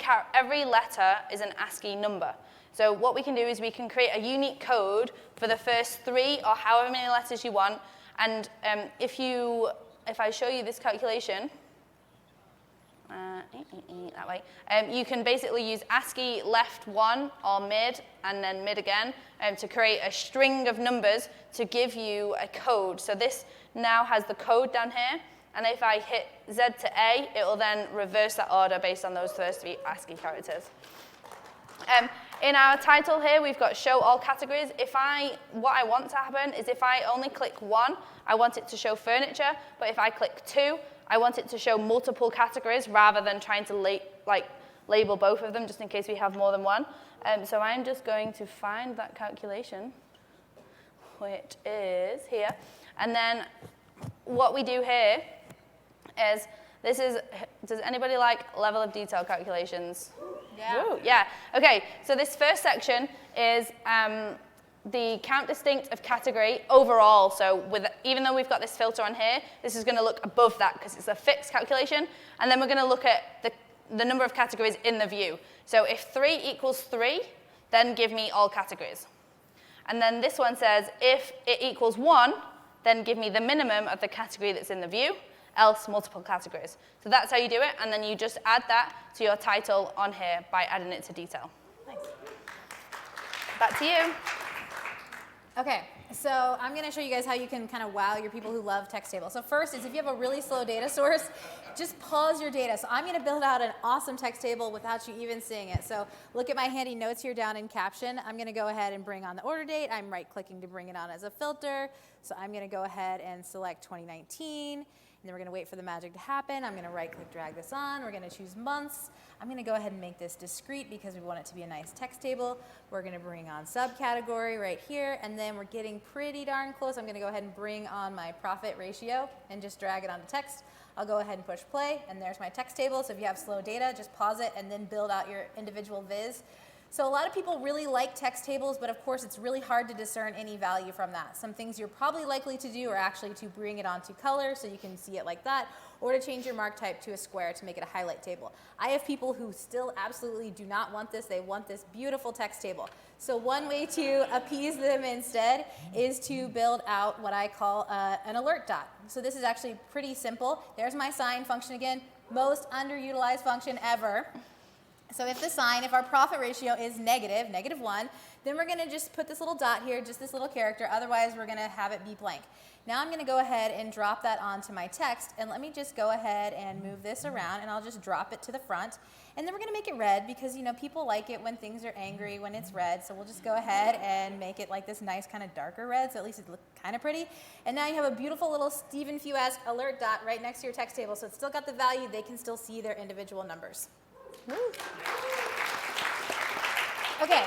letter is an ASCII number. So what we can do is we can create a unique code for the first 3 or however many letters you want. And if I show you this calculation, that way, you can basically use ASCII left 1 or mid and then mid again to create a string of numbers to give you a code. So this now has the code down here. And if I hit Z to A, it will then reverse that order based on those first 3 ASCII characters. In our title here, we've got show all categories. What I want to happen is if I only click 1, I want it to show furniture. But if I click 2, I want it to show multiple categories rather than trying to label both of them just in case we have more than one. So I'm just going to find that calculation, which is here. And then what we do here is, does anybody like level of detail calculations? Yeah. Ooh, yeah. Okay, so this first section is the count distinct of category overall. So even though we've got this filter on here, this is going to look above that because it's a fixed calculation. And then we're going to look at the number of categories in the view. So if 3 equals 3, then give me all categories. And then this one says, if it equals 1, then give me the minimum of the category that's in the view, else multiple categories. So that's how you do it, and then you just add that to your title on here by adding it to detail. Nice. Back to you. Okay, so I'm going to show you guys how you can kind of wow your people who love text tables. So first is if you have a really slow data source, just pause your data. So I'm going to build out an awesome text table without you even seeing it. So look at my handy notes here down in caption. I'm going to go ahead and bring on the order date. I'm right-clicking to bring it on as a filter. So I'm going to go ahead and select 2019. And then we're going to wait for the magic to happen. I'm going to right-click, drag this on. We're going to choose months. I'm going to go ahead and make this discrete because we want it to be a nice text table. We're going to bring on subcategory right here. And then we're getting pretty darn close. I'm going to go ahead and bring on my profit ratio and just drag it onto text. I'll go ahead and push play. And there's my text table. So if you have slow data, just pause it and then build out your individual viz. So a lot of people really like text tables, but of course it's really hard to discern any value from that. Some things you're probably likely to do are actually to bring it onto color so you can see it like that, or to change your mark type to a square to make it a highlight table. I have people who still absolutely do not want this. They want this beautiful text table. So one way to appease them instead is to build out what I call an alert dot. So this is actually pretty simple. There's my sign function again, most underutilized function ever. So if our profit ratio is negative, -1, then we're going to just put this little dot here, just this little character. Otherwise, we're going to have it be blank. Now I'm going to go ahead and drop that onto my text. And let me just go ahead and move this around, and I'll just drop it to the front. And then we're going to make it red because, people like it when things are angry, when it's red. So we'll just go ahead and make it like this nice kind of darker red, so at least it looks kind of pretty. And now you have a beautiful little Stephen Few-esque alert dot right next to your text table. So it's still got the value. They can still see their individual numbers. Okay,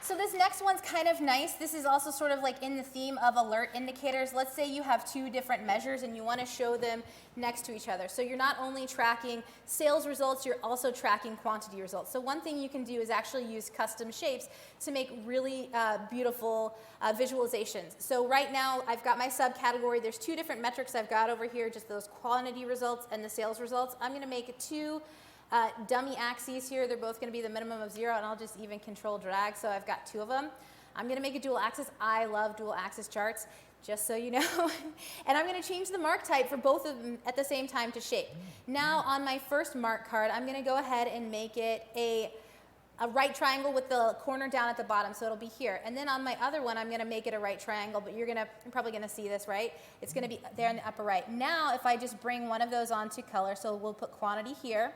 so this next one's kind of nice. This is also sort of like in the theme of alert indicators. Let's say you have two different measures and you want to show them next to each other. So you're not only tracking sales results, you're also tracking quantity results. So one thing you can do is actually use custom shapes to make really beautiful visualizations. So right now I've got my subcategory. There's two different metrics I've got over here, just those quantity results and the sales results. I'm going to make it two dummy axes here. They're both going to be the minimum of 0, and I'll just even control drag, so I've got two of them. I'm going to make a dual axis. I love dual axis charts, just so you know. And I'm going to change the mark type for both of them at the same time to shape. Now on my first mark card, I'm going to go ahead and make it a right triangle with the corner down at the bottom, so it'll be here. And then on my other one, I'm going to make it a right triangle, but you're probably going to see this, right? It's going to be there in the upper right. Now if I just bring one of those onto color, so we'll put quantity here,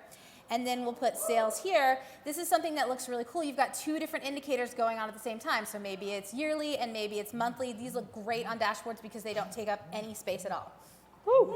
and then we'll put sales here. This is something that looks really cool. You've got two different indicators going on at the same time. So maybe it's yearly and maybe it's monthly. These look great on dashboards because they don't take up any space at all. Woo.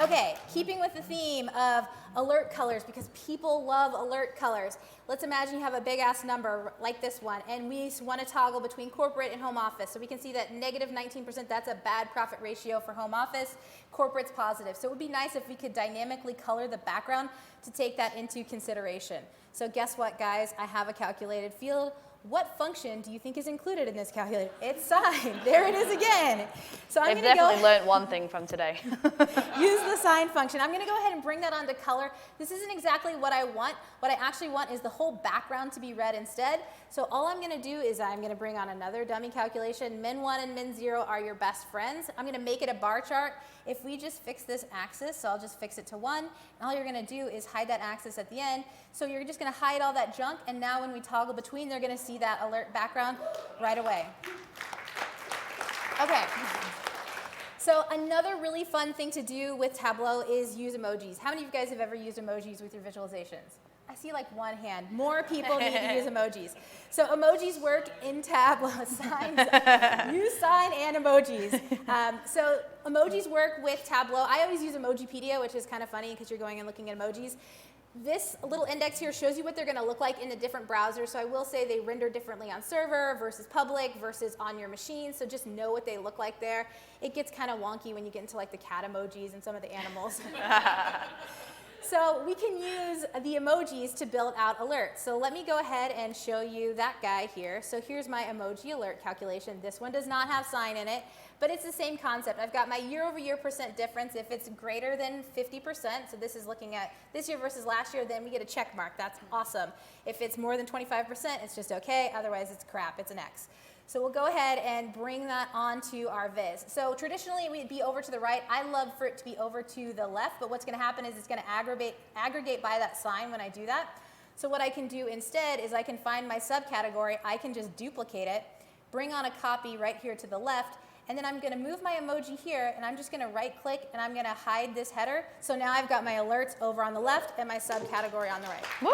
Okay, keeping with the theme of alert colors, because people love alert colors. Let's imagine you have a big ass number like this one, and we want to toggle between corporate and home office. So we can see that -19%, that's a bad profit ratio for home office. Corporate's positive. So it would be nice if we could dynamically color the background to take that into consideration. So guess what, guys? I have a calculated field. What function do you think is included in this calculator? It's sign. There it is again. So I'm They've going to definitely learned one thing from today. Use the sign function. I'm going to go ahead and bring that onto color. This isn't exactly what I want. What I actually want is the whole background to be red instead. So all I'm going to do is I'm going to bring on another dummy calculation. Min1 and min0 are your best friends. I'm going to make it a bar chart. If we just fix this axis, so I'll just fix it to 1, and all you're going to do is hide that axis at the end. So you're just going to hide all that junk, and now when we toggle between, they're going to see that alert background right away. Okay. So another really fun thing to do with Tableau is use emojis. How many of you guys have ever used emojis with your visualizations? I see like one hand. More people need to use emojis. So emojis work in Tableau. Signs, use sign and emojis. So emojis work with Tableau. I always use Emojipedia, which is kind of funny because you're going and looking at emojis. This little index here shows you what they're going to look like in the different browsers. So I will say they render differently on server versus public versus on your machine. So just know what they look like there. It gets kind of wonky when you get into like the cat emojis and some of the animals. So we can use the emojis to build out alerts. So let me go ahead and show you that guy here. So here's my emoji alert calculation. This one does not have sign in it, but it's the same concept. I've got my year-over-year percent difference. If it's greater than 50%, so this is looking at this year versus last year, then we get a check mark. That's awesome. If it's more than 25%, it's just okay. Otherwise, it's crap. It's an X. So we'll go ahead and bring that onto our viz. So traditionally, we'd be over to the right. I love for it to be over to the left, but what's going to happen is it's going to aggregate by that sign when I do that. So what I can do instead is I can find my subcategory. I can just duplicate it, bring on a copy right here to the left, and then I'm going to move my emoji here, and I'm just going to right-click, and I'm going to hide this header. So now I've got my alerts over on the left and my subcategory on the right. Woo!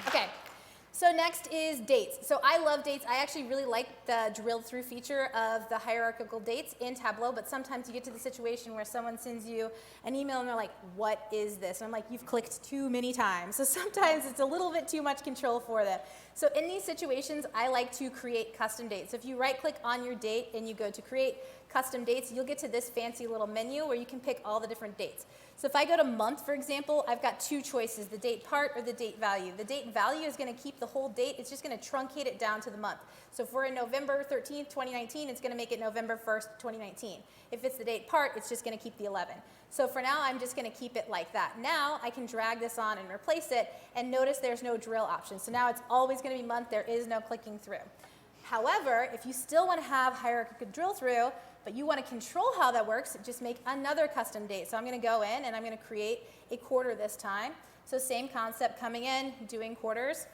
Okay. So next is dates. So I love dates. I actually really like the drill through feature of the hierarchical dates in Tableau, but sometimes you get to the situation where someone sends you an email and they're like, what is this? And I'm like, you've clicked too many times. So sometimes it's a little bit too much control for them. So in these situations, I like to create custom dates. So if you right click on your date and you go to create custom dates, you'll get to this fancy little menu where you can pick all the different dates. So if I go to month, for example, I've got two choices, the date part or the date value. The date value is going to keep the whole date. It's just going to truncate it down to the month. So if we're in November 13th, 2019, it's going to make it November 1st, 2019. If it's the date part, it's just going to keep the 11. So for now, I'm just going to keep it like that. Now I can drag this on and replace it, and notice there's no drill option. So now it's always going to be month. There is no clicking through. However, if you still want to have hierarchical drill through, but you want to control how that works, just make another custom date. So I'm going to go in and I'm going to create a quarter this time. So same concept, coming in, doing quarters.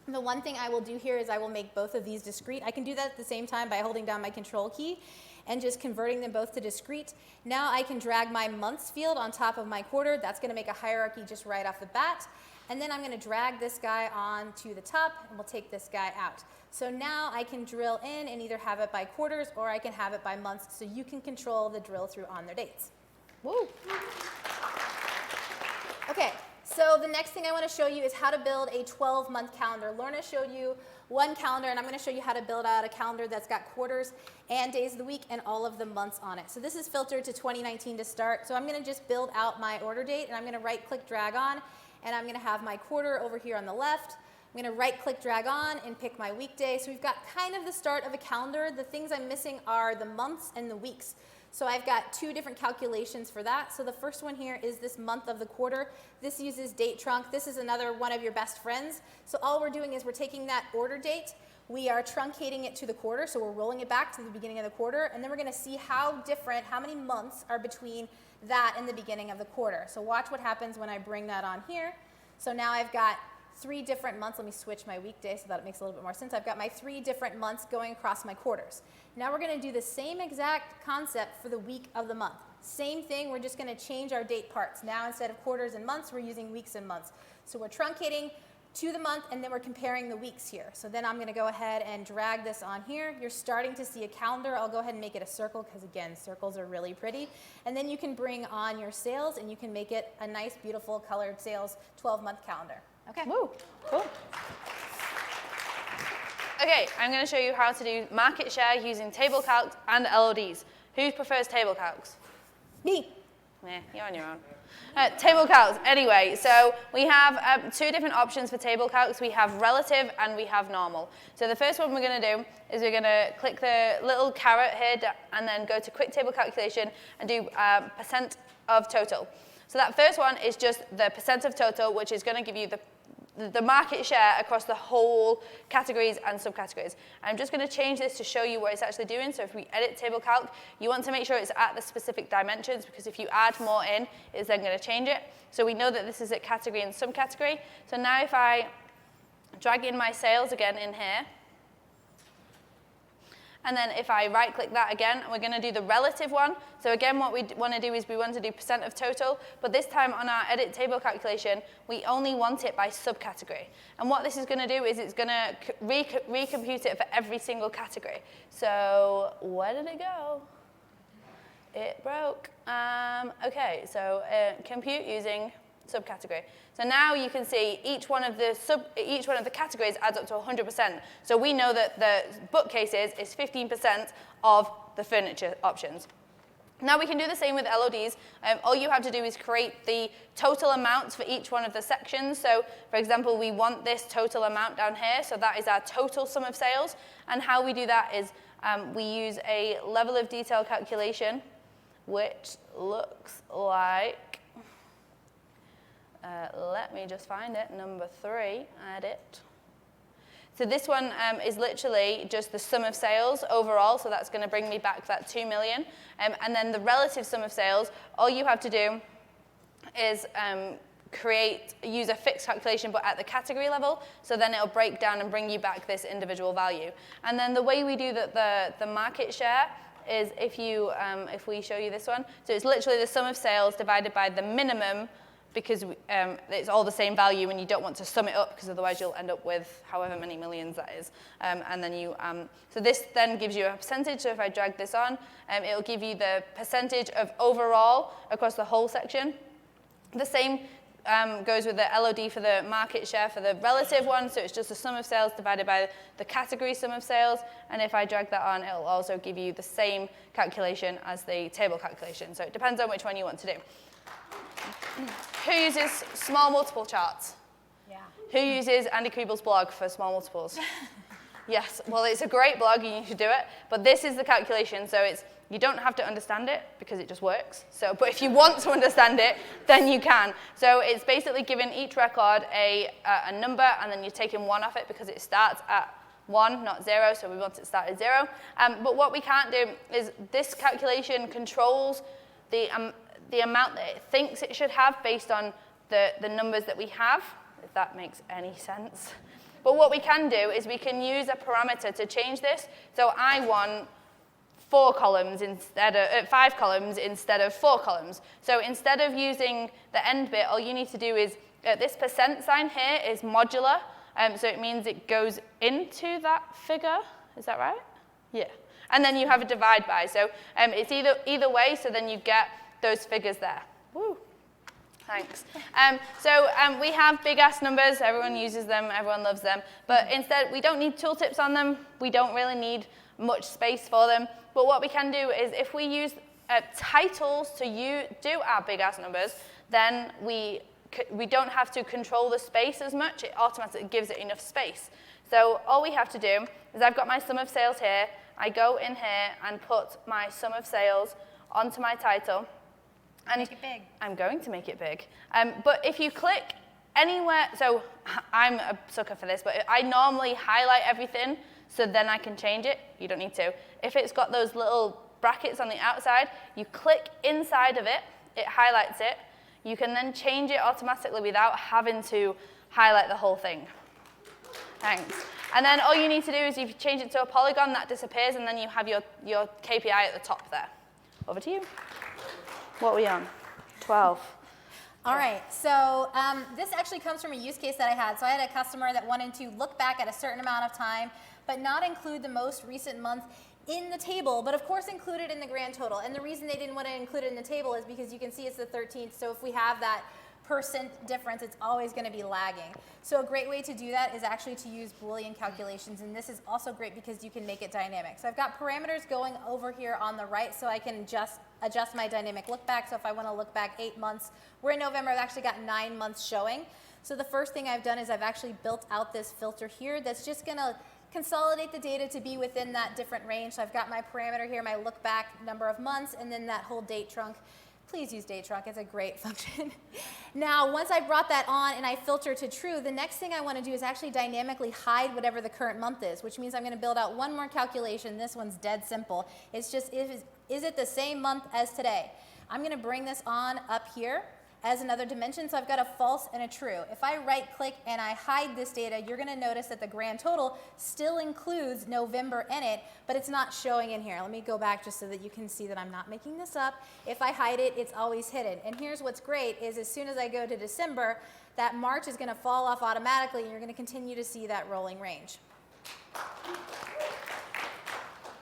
The one thing I will do here is I will make both of these discrete. I can do that at the same time by holding down my control key and just converting them both to discrete. Now I can drag my months field on top of my quarter. That's going to make a hierarchy just right off the bat. And then I'm going to drag this guy on to the top, and we'll take this guy out. So now I can drill in and either have it by quarters or I can have it by months, so you can control the drill through on their dates. Woo! Okay, so the next thing I want to show you is how to build a 12-month calendar. Lorna showed you one calendar, and I'm going to show you how to build out a calendar that's got quarters and days of the week and all of the months on it. So this is filtered to 2019 to start. So I'm going to just build out my order date, and I'm going to right-click, drag on, and I'm going to have my quarter over here on the left. I'm going to right-click, drag on, and pick my weekday. So we've got kind of the start of a calendar. The things I'm missing are the months and the weeks. So I've got two different calculations for that. So the first one here is this month of the quarter. This uses date trunc. This is another one of your best friends. So all we're doing is we're taking that order date, we are truncating it to the quarter, so we're rolling it back to the beginning of the quarter, and then we're going to see how many months are between that and the beginning of the quarter. So watch what happens when I bring that on here. So now I've got 3 different months. Let me switch my weekday so that it makes a little bit more sense. I've got my 3 different months going across my quarters. Now we're going to do the same exact concept for the week of the month. Same thing, we're just going to change our date parts. Now instead of quarters and months, we're using weeks and months. So we're truncating to the month, and then we're comparing the weeks here. So then I'm going to go ahead and drag this on here. You're starting to see a calendar. I'll go ahead and make it a circle because, again, circles are really pretty. And then you can bring on your sales, and you can make it a nice, beautiful, colored sales 12-month calendar. Okay. Woo, cool. Okay, I'm going to show you how to do market share using table calcs and LODs. Who prefers table calcs? Me. Yeah, you're on your own. Table calcs, anyway, so we have 2 different options for table calcs. We have relative and we have normal. So the first one we're going to do is we're going to click the little caret here and then go to quick table calculation and do percent of total. So that first one is just the percent of total, which is going to give you the market share across the whole categories and subcategories. I'm just going to change this to show you what it's actually doing. So if we edit table calc, you want to make sure it's at the specific dimensions, because if you add more in, it's then going to change it. So we know that this is a category and subcategory. So now if I drag in my sales again in here, and then if I right-click that again, we're going to do the relative one. So again, what we want to do is we want to do percent of total. But this time on our edit table calculation, we only want it by subcategory. And what this is going to do is it's going to recompute it for every single category. So where did it go? It broke. OK, so compute using subcategory. So now you can see each one of the categories adds up to 100%. So we know that the bookcases is 15% of the furniture options. Now we can do the same with LODs. All you have to do is create the total amounts for each one of the sections. So, for example, we want this total amount down here, so that is our total sum of sales. And how we do that is we use a level of detail calculation, which looks like, let me just find it, number 3, edit. So this one is literally just the sum of sales overall, so that's going to bring me back that 2 million. And then the relative sum of sales, all you have to do is use a fixed calculation, but at the category level, so then it'll break down and bring you back this individual value. And then the way we do the market share is if we show you this one, so it's literally the sum of sales divided by the minimum, because it's all the same value and you don't want to sum it up because otherwise you'll end up with however many millions that is. And then so this then gives you a percentage, so if I drag this on, it'll give you the percentage of overall across the whole section. The same goes with the LOD for the market share for the relative one, so it's just the sum of sales divided by the category sum of sales, and if I drag that on, it'll also give you the same calculation as the table calculation. So it depends on which one you want to do. Who uses small multiple charts? Yeah. Who uses Andy Kriebel's blog for small multiples? Yes, well, it's a great blog and you should do it, but this is the calculation, so you don't have to understand it because it just works. So, but if you want to understand it, then you can. So it's basically giving each record a number, and then you're taking 1 off it because it starts at 1, not 0, so we want it to start at 0. But what we can't do is this calculation controls the amount that it thinks it should have based on the numbers that we have, if that makes any sense. But what we can do is we can use a parameter to change this. So I want 4 columns instead of 5 columns instead of 4 columns. So instead of using the end bit, all you need to do is this % sign here is modular, so it means it goes into that figure. Is that right? Yeah. And then you have a divide by. So it's either way. So then you get those figures there. Woo. Thanks. We have big ass numbers. Everyone uses them. Everyone loves them. But instead, we don't need tooltips on them. We don't really need much space for them. But what we can do is if we use titles to do our big ass numbers, then we don't have to control the space as much. It automatically gives it enough space. So all we have to do is I've got my sum of sales here. I go in here and put my sum of sales onto my title. And make it big. I'm going to make it big. But if you click anywhere, so I'm a sucker for this, but I normally highlight everything so then I can change it. You don't need to. If it's got those little brackets on the outside, you click inside of it, it highlights it. You can then change it automatically without having to highlight the whole thing. Thanks. And then all you need to do is if you change it to a polygon, that disappears, and then you have your KPI at the top there. Over to you. What are we on? 12. All right, so this actually comes from a use case that I had. So I had a customer that wanted to look back at a certain amount of time, but not include the most recent month in the table, but of course include it in the grand total. And the reason they didn't want to include it in the table is because you can see it's the 13th, so if we have that % difference, it's always going to be lagging. So a great way to do that is actually to use Boolean calculations, and this is also great because you can make it dynamic. So I've got parameters going over here on the right, so I can just adjust my dynamic look back. So if I want to look back 8 months, we're in November, I've actually got 9 months showing. So the first thing I've done is I've actually built out this filter here that's just going to consolidate the data to be within that different range. So I've got my parameter here, my look back number of months, and then that whole date trunk. Please use date trunk, it's a great function. Now, once I brought that on and I filter to true, the next thing I want to do is actually dynamically hide whatever the current month is, which means I'm going to build out one more calculation. This one's dead simple. It's just, is it the same month as today? I'm going to bring this on up here as another dimension, so I've got a false and a true. If I right click and I hide this data, you're going to notice that the grand total still includes November in it, but it's not showing in here. Let me go back just so that you can see that I'm not making this up. If I hide it, it's always hidden. And here's what's great is as soon as I go to December, that March is going to fall off automatically, and you're going to continue to see that rolling range.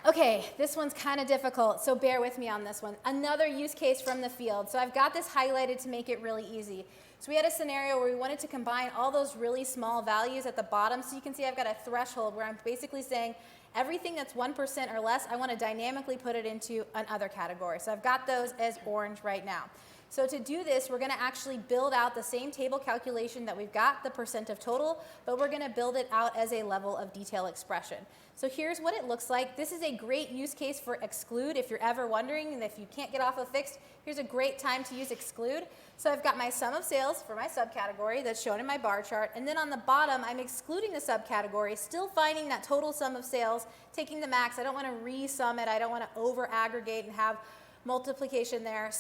Okay, this one's kind of difficult, so bear with me on this one. Another use case from the field. So I've got this highlighted to make it really easy. So we had a scenario where we wanted to combine all those really small values at the bottom. So you can see I've got a threshold where I'm basically saying Everything that's 1% or less, I want to dynamically put it into another category. So I've got those as orange right now. So to do this, we're going to actually build out the same table calculation that we've got, the percent of total, but we're going to build it out as a level of detail expression. So here's what it looks like. This is a great use case for exclude. If you're ever wondering, and if you can't get off of fixed, here's a great time to use exclude. So I've got my sum of sales for my subcategory that's shown in my bar chart, and then on the bottom, I'm excluding the subcategory, still finding that total sum of sales, taking the max. I don't want to re-sum it. I don't want to over-aggregate and have multiplication there.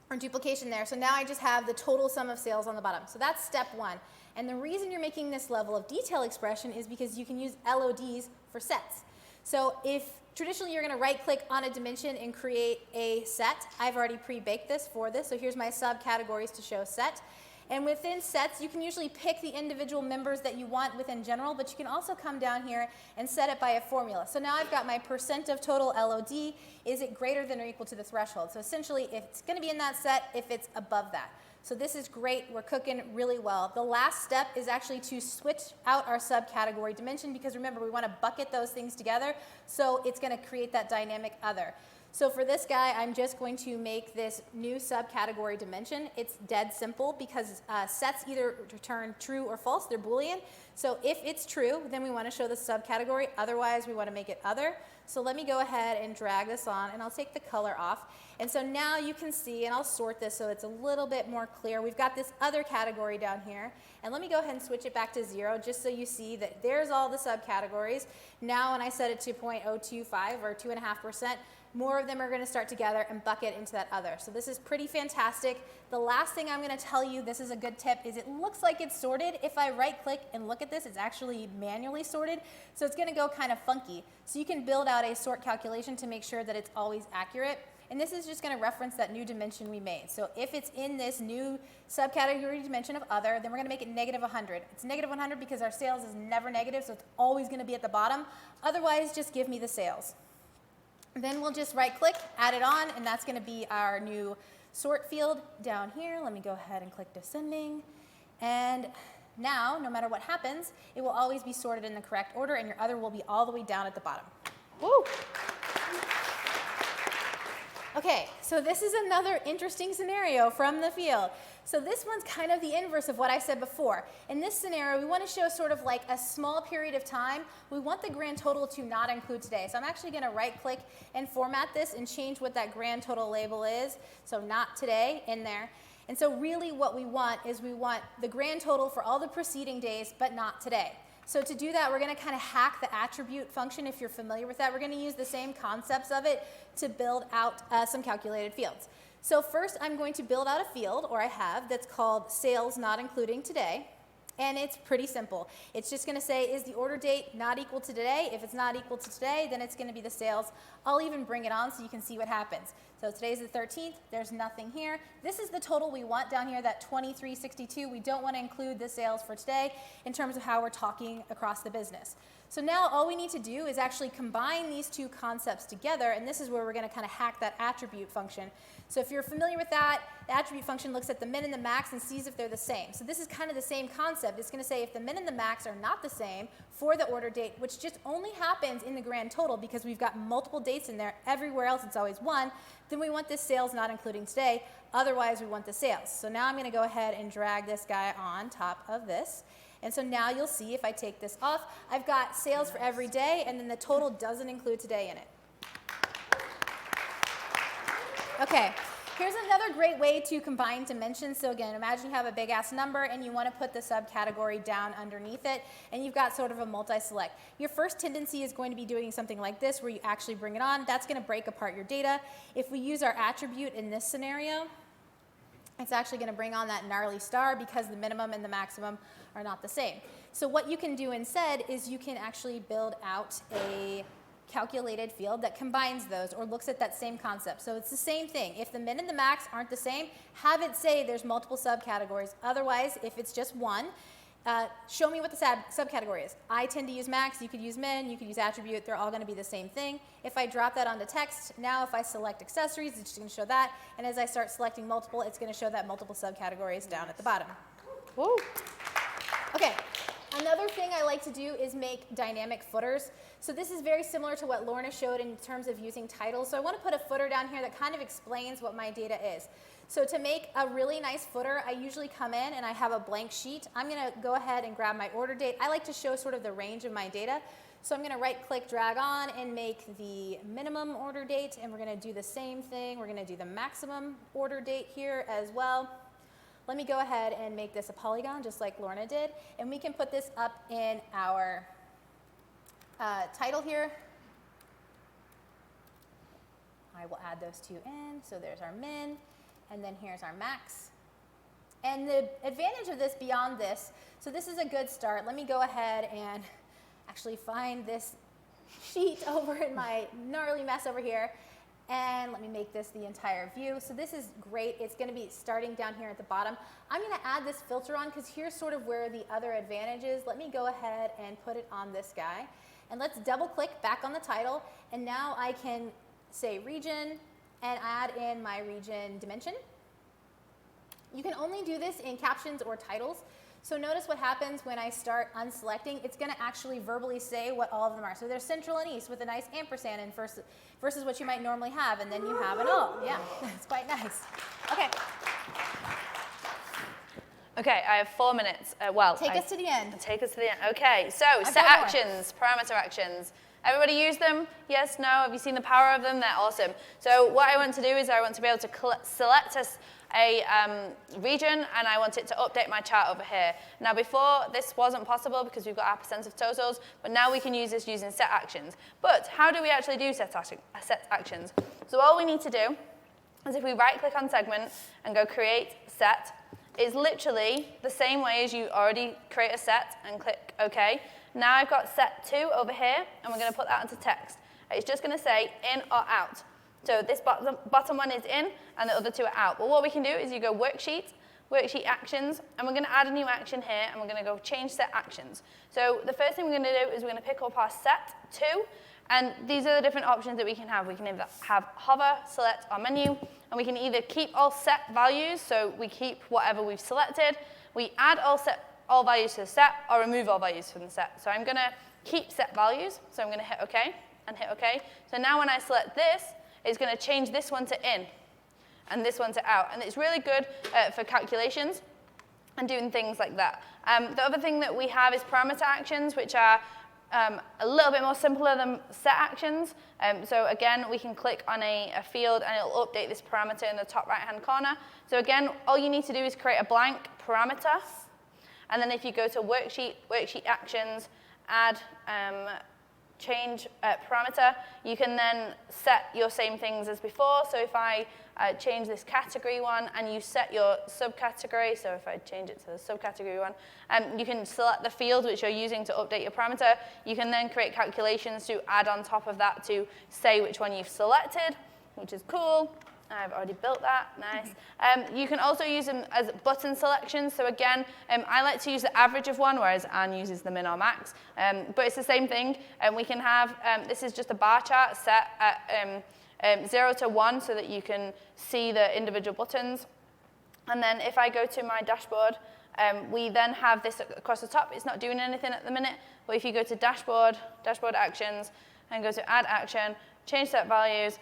Or duplication there. So now I just have the total sum of sales on the bottom. So that's step one. And the reason you're making this level of detail expression is because you can use LODs for sets. So if traditionally you're going to right-click on a dimension and create a set, I've already pre-baked this for this. So here's my subcategories to show set. And within sets, you can usually pick the individual members that you want within general, but you can also come down here and set it by a formula. So now I've got my percent of total LOD. Is it greater than or equal to the threshold? So essentially, if it's going to be in that set if it's above that. So this is great. We're cooking really well. The last step is actually to switch out our subcategory dimension, because remember, we want to bucket those things together, so it's going to create that dynamic other. So for this guy, I'm just going to make this new subcategory dimension. It's dead simple because sets either return true or false. They're Boolean. So if it's true, then we want to show the subcategory. Otherwise, we want to make it other. So let me go ahead and drag this on, and I'll take the color off. And so now you can see, and I'll sort this so it's a little bit more clear. We've got this other category down here. And let me go ahead and switch it back to 0 just so you see that there's all the subcategories. Now when I set it to 0.025 or 2.5%, more of them are going to start together and bucket into that other. So this is pretty fantastic. The last thing I'm going to tell you, this is a good tip, is it looks like it's sorted. If I right-click and look at this, it's actually manually sorted. So it's going to go kind of funky. So you can build out a sort calculation to make sure that it's always accurate. And this is just going to reference that new dimension we made. So if it's in this new subcategory dimension of other, then we're going to make it negative 100. It's negative 100 because our sales is never negative, so it's always going to be at the bottom. Otherwise, just give me the sales. Then we'll just right-click, add it on, and that's going to be our new sort field down here. Let me go ahead and click descending. And now, no matter what happens, it will always be sorted in the correct order, and your other will be all the way down at the bottom. Woo! Okay, so this is another interesting scenario from the field. So this one's kind of the inverse of what I said before. In this scenario, we want to show sort of like a small period of time. We want the grand total to not include today. So I'm actually going to right-click and format this and change what that grand total label is. So not today in there. And so really what we want is we want the grand total for all the preceding days, but not today. So to do that, we're going to kind of hack the attribute function. If you're familiar with that, we're going to use the same concepts of it to build out some calculated fields. So first, I'm going to build out a field, or I have, that's called sales not including today. And it's pretty simple. It's just going to say, is the order date not equal to today? If it's not equal to today, then it's going to be the sales. I'll even bring it on so you can see what happens. So today's the 13th. There's nothing here. This is the total we want down here, that 2362. We don't want to include the sales for today in terms of how we're talking across the business. So now all we need to do is actually combine these two concepts together, and this is where we're going to kind of hack that attribute function. So if you're familiar with that, the attribute function looks at the min and the max and sees if they're the same. So this is kind of the same concept. It's going to say if the min and the max are not the same for the order date, which just only happens in the grand total because we've got multiple dates in there, everywhere else it's always 1, then we want this sales not including today. Otherwise, we want the sales. So now I'm going to go ahead and drag this guy on top of this. And so now you'll see if I take this off, I've got sales for every day, and then the total doesn't include today in it. Okay, here's another great way to combine dimensions. So again, imagine you have a big ass number and you want to put the subcategory down underneath it, and you've got sort of a multi-select. Your first tendency is going to be doing something like this where you actually bring it on. That's going to break apart your data. If we use our attribute in this scenario, it's actually going to bring on that gnarly star because the minimum and the maximum are not the same. So what you can do instead is you can actually build out a calculated field that combines those or looks at that same concept. So it's the same thing. If the min and the max aren't the same, have it say there's multiple subcategories. Otherwise, if it's just one, show me what the subcategory is. I tend to use max, you could use min, you could use attribute, they're all going to be the same thing. If I drop that onto text, now if I select accessories, it's just going to show that, and as I start selecting multiple, it's going to show that multiple subcategories down at the bottom. Woo. Okay, Another thing I like to do is make dynamic footers. So this is very similar to what Lorna showed in terms of using titles. So I want to put a footer down here that kind of explains what my data is. So to make a really nice footer, I usually come in and I have a blank sheet. I'm going to go ahead and grab my order date. I like to show sort of the range of my data. So I'm going to right-click, drag on, and make the minimum order date. And we're going to do the same thing. We're going to do the maximum order date here as well. Let me go ahead and make this a polygon, just like Lorna did. And we can put this up in our title here. I will add those two in. So there's our min, and then here's our max. And the advantage of this beyond this, so this is a good start. Let me go ahead and actually find this sheet over in my gnarly mess over here. And let me make this the entire view. So this is great. It's going to be starting down here at the bottom. I'm going to add this filter on because here's sort of where the other advantage is. Let me go ahead and put it on this guy. And let's double click back on the title. And now I can say region and add in my region dimension. You can only do this in captions or titles. So notice what happens when I start unselecting. It's going to actually verbally say what all of them are. So there's central and east with a nice ampersand and versus what you might normally have, and then you have it all. Yeah, it's quite nice. Okay. Okay, I have 4 minutes. Take us to the end. Take us to the end. Okay, so set actions, parameter actions. Everybody use them? Yes, no? Have you seen the power of them? They're awesome. So what I want to do is I want to be able to select a region, and I want it to update my chart over here. Now before, this wasn't possible because we've got our percent of totals, but now we can use this using set actions. But how do we actually do set actions? So all we need to do is if we right-click on segment and go create set, it's literally the same way as you already create a set and click OK. Now I've got set 2 over here, and we're going to put that into text. It's just going to say in or out. So this bottom one is in, and the other 2 are out. But what we can do is you go worksheet actions, and we're going to add a new action here, and we're going to go change set actions. So the first thing we're going to do is we're going to pick up our set 2, and these are the different options that we can have. We can either have hover, select, or menu, and we can either keep all set values, so we keep whatever we've selected, we add all values to the set, or remove all values from the set. So I'm going to keep set values, so I'm going to hit OK, and hit OK. So now when I select this, it's going to change this one to in, and this one to out. And it's really good for calculations and doing things like that. The other thing that we have is parameter actions, which are a little bit more simpler than set actions. So again, we can click on a field, and it'll update this parameter in the top right-hand corner. So again, all you need to do is create a blank parameter. And then if you go to worksheet actions, add change parameter, you can then set your same things as before. So if I change this category one, and you set your subcategory, so if I change it to the subcategory one, you can select the field which you're using to update your parameter. You can then create calculations to add on top of that to say which one you've selected, which is cool. I've already built that, nice. You can also use them as button selections. So again, I like to use the average of one, whereas Anne uses the min or max. But it's the same thing. We can have, this is just a bar chart set at 0 to 1 so that you can see the individual buttons. And then if I go to my dashboard, we then have this across the top. It's not doing anything at the minute, but if you go to dashboard actions, and go to add action, change set values,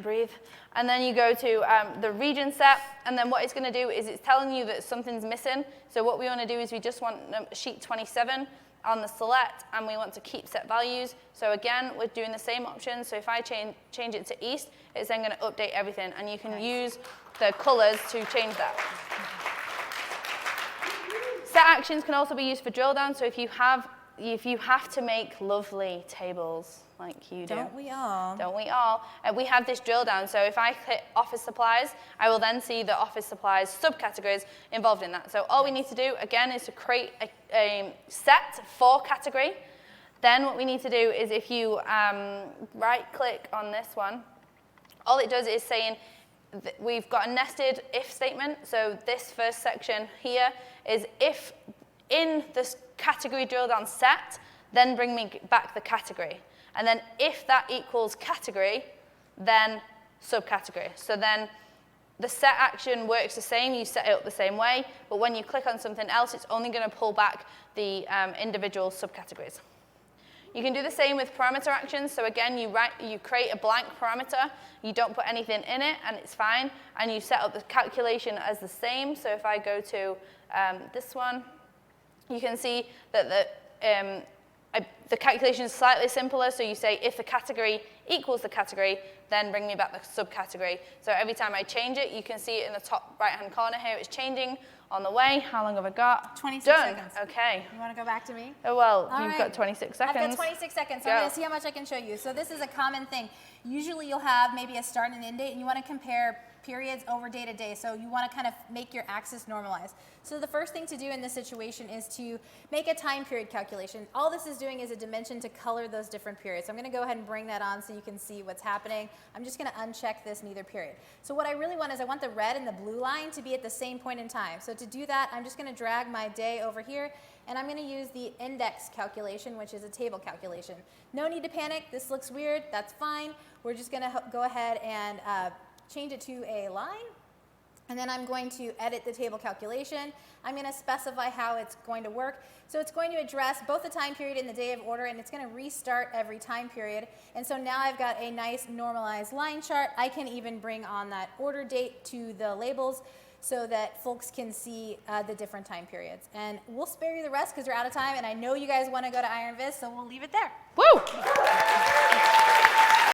breathe, and then you go to the region set, and then what it's going to do is it's telling you that something's missing. So what we want to do is we just want sheet 27 on the select, and we want to keep set values. So again, we're doing the same option. So if I change it to east, it's then going to update everything, and you can use the colors to change that. Set actions can also be used for drill down. So if you have to make lovely tables like you do. Don't we all? Don't we all? We have this drill down. So if I hit office supplies, I will then see the office supplies subcategories involved in that. So all we need to do, again, is to create a set for category. Then what we need to do is if you right-click on this one, all it does is saying we've got a nested if statement. So this first section here is if in this category drill down set, then bring me back the category. And then if that equals category, then subcategory. So then the set action works the same, you set it up the same way, but when you click on something else, it's only going to pull back the individual subcategories. You can do the same with parameter actions. So again, you create a blank parameter, you don't put anything in it, and it's fine, and you set up the calculation as the same. So if I go to this one, you can see that the calculation is slightly simpler. So you say if the category equals the category, then bring me back the subcategory. So every time I change it, you can see it in the top right-hand corner here. It's changing on the way. How long have I got? 26 Done. seconds. Okay. You want to go back to me? Oh, well, All you've right. got 26 seconds. I've got 26 seconds, so I'm going to see how much I can show you. So this is a common thing. Usually you'll have maybe a start and end date, and you want to compare periods over day to day. So you want to kind of make your axis normalize. So the first thing to do in this situation is to make a time period calculation. All this is doing is a dimension to color those different periods. So I'm going to go ahead and bring that on so you can see what's happening. I'm just going to uncheck this neither period. So what I really want is I want the red and the blue line to be at the same point in time. So to do that, I'm just going to drag my day over here, and I'm going to use the index calculation, which is a table calculation. No need to panic. This looks weird. That's fine. We're just going to go ahead and change it to a line. And then I'm going to edit the table calculation. I'm going to specify how it's going to work. So it's going to address both the time period and the day of order, and it's going to restart every time period. And so now I've got a nice normalized line chart. I can even bring on that order date to the labels so that folks can see the different time periods. And we'll spare you the rest because we're out of time, and I know you guys want to go to Iron Viz, so we'll leave it there. Woo!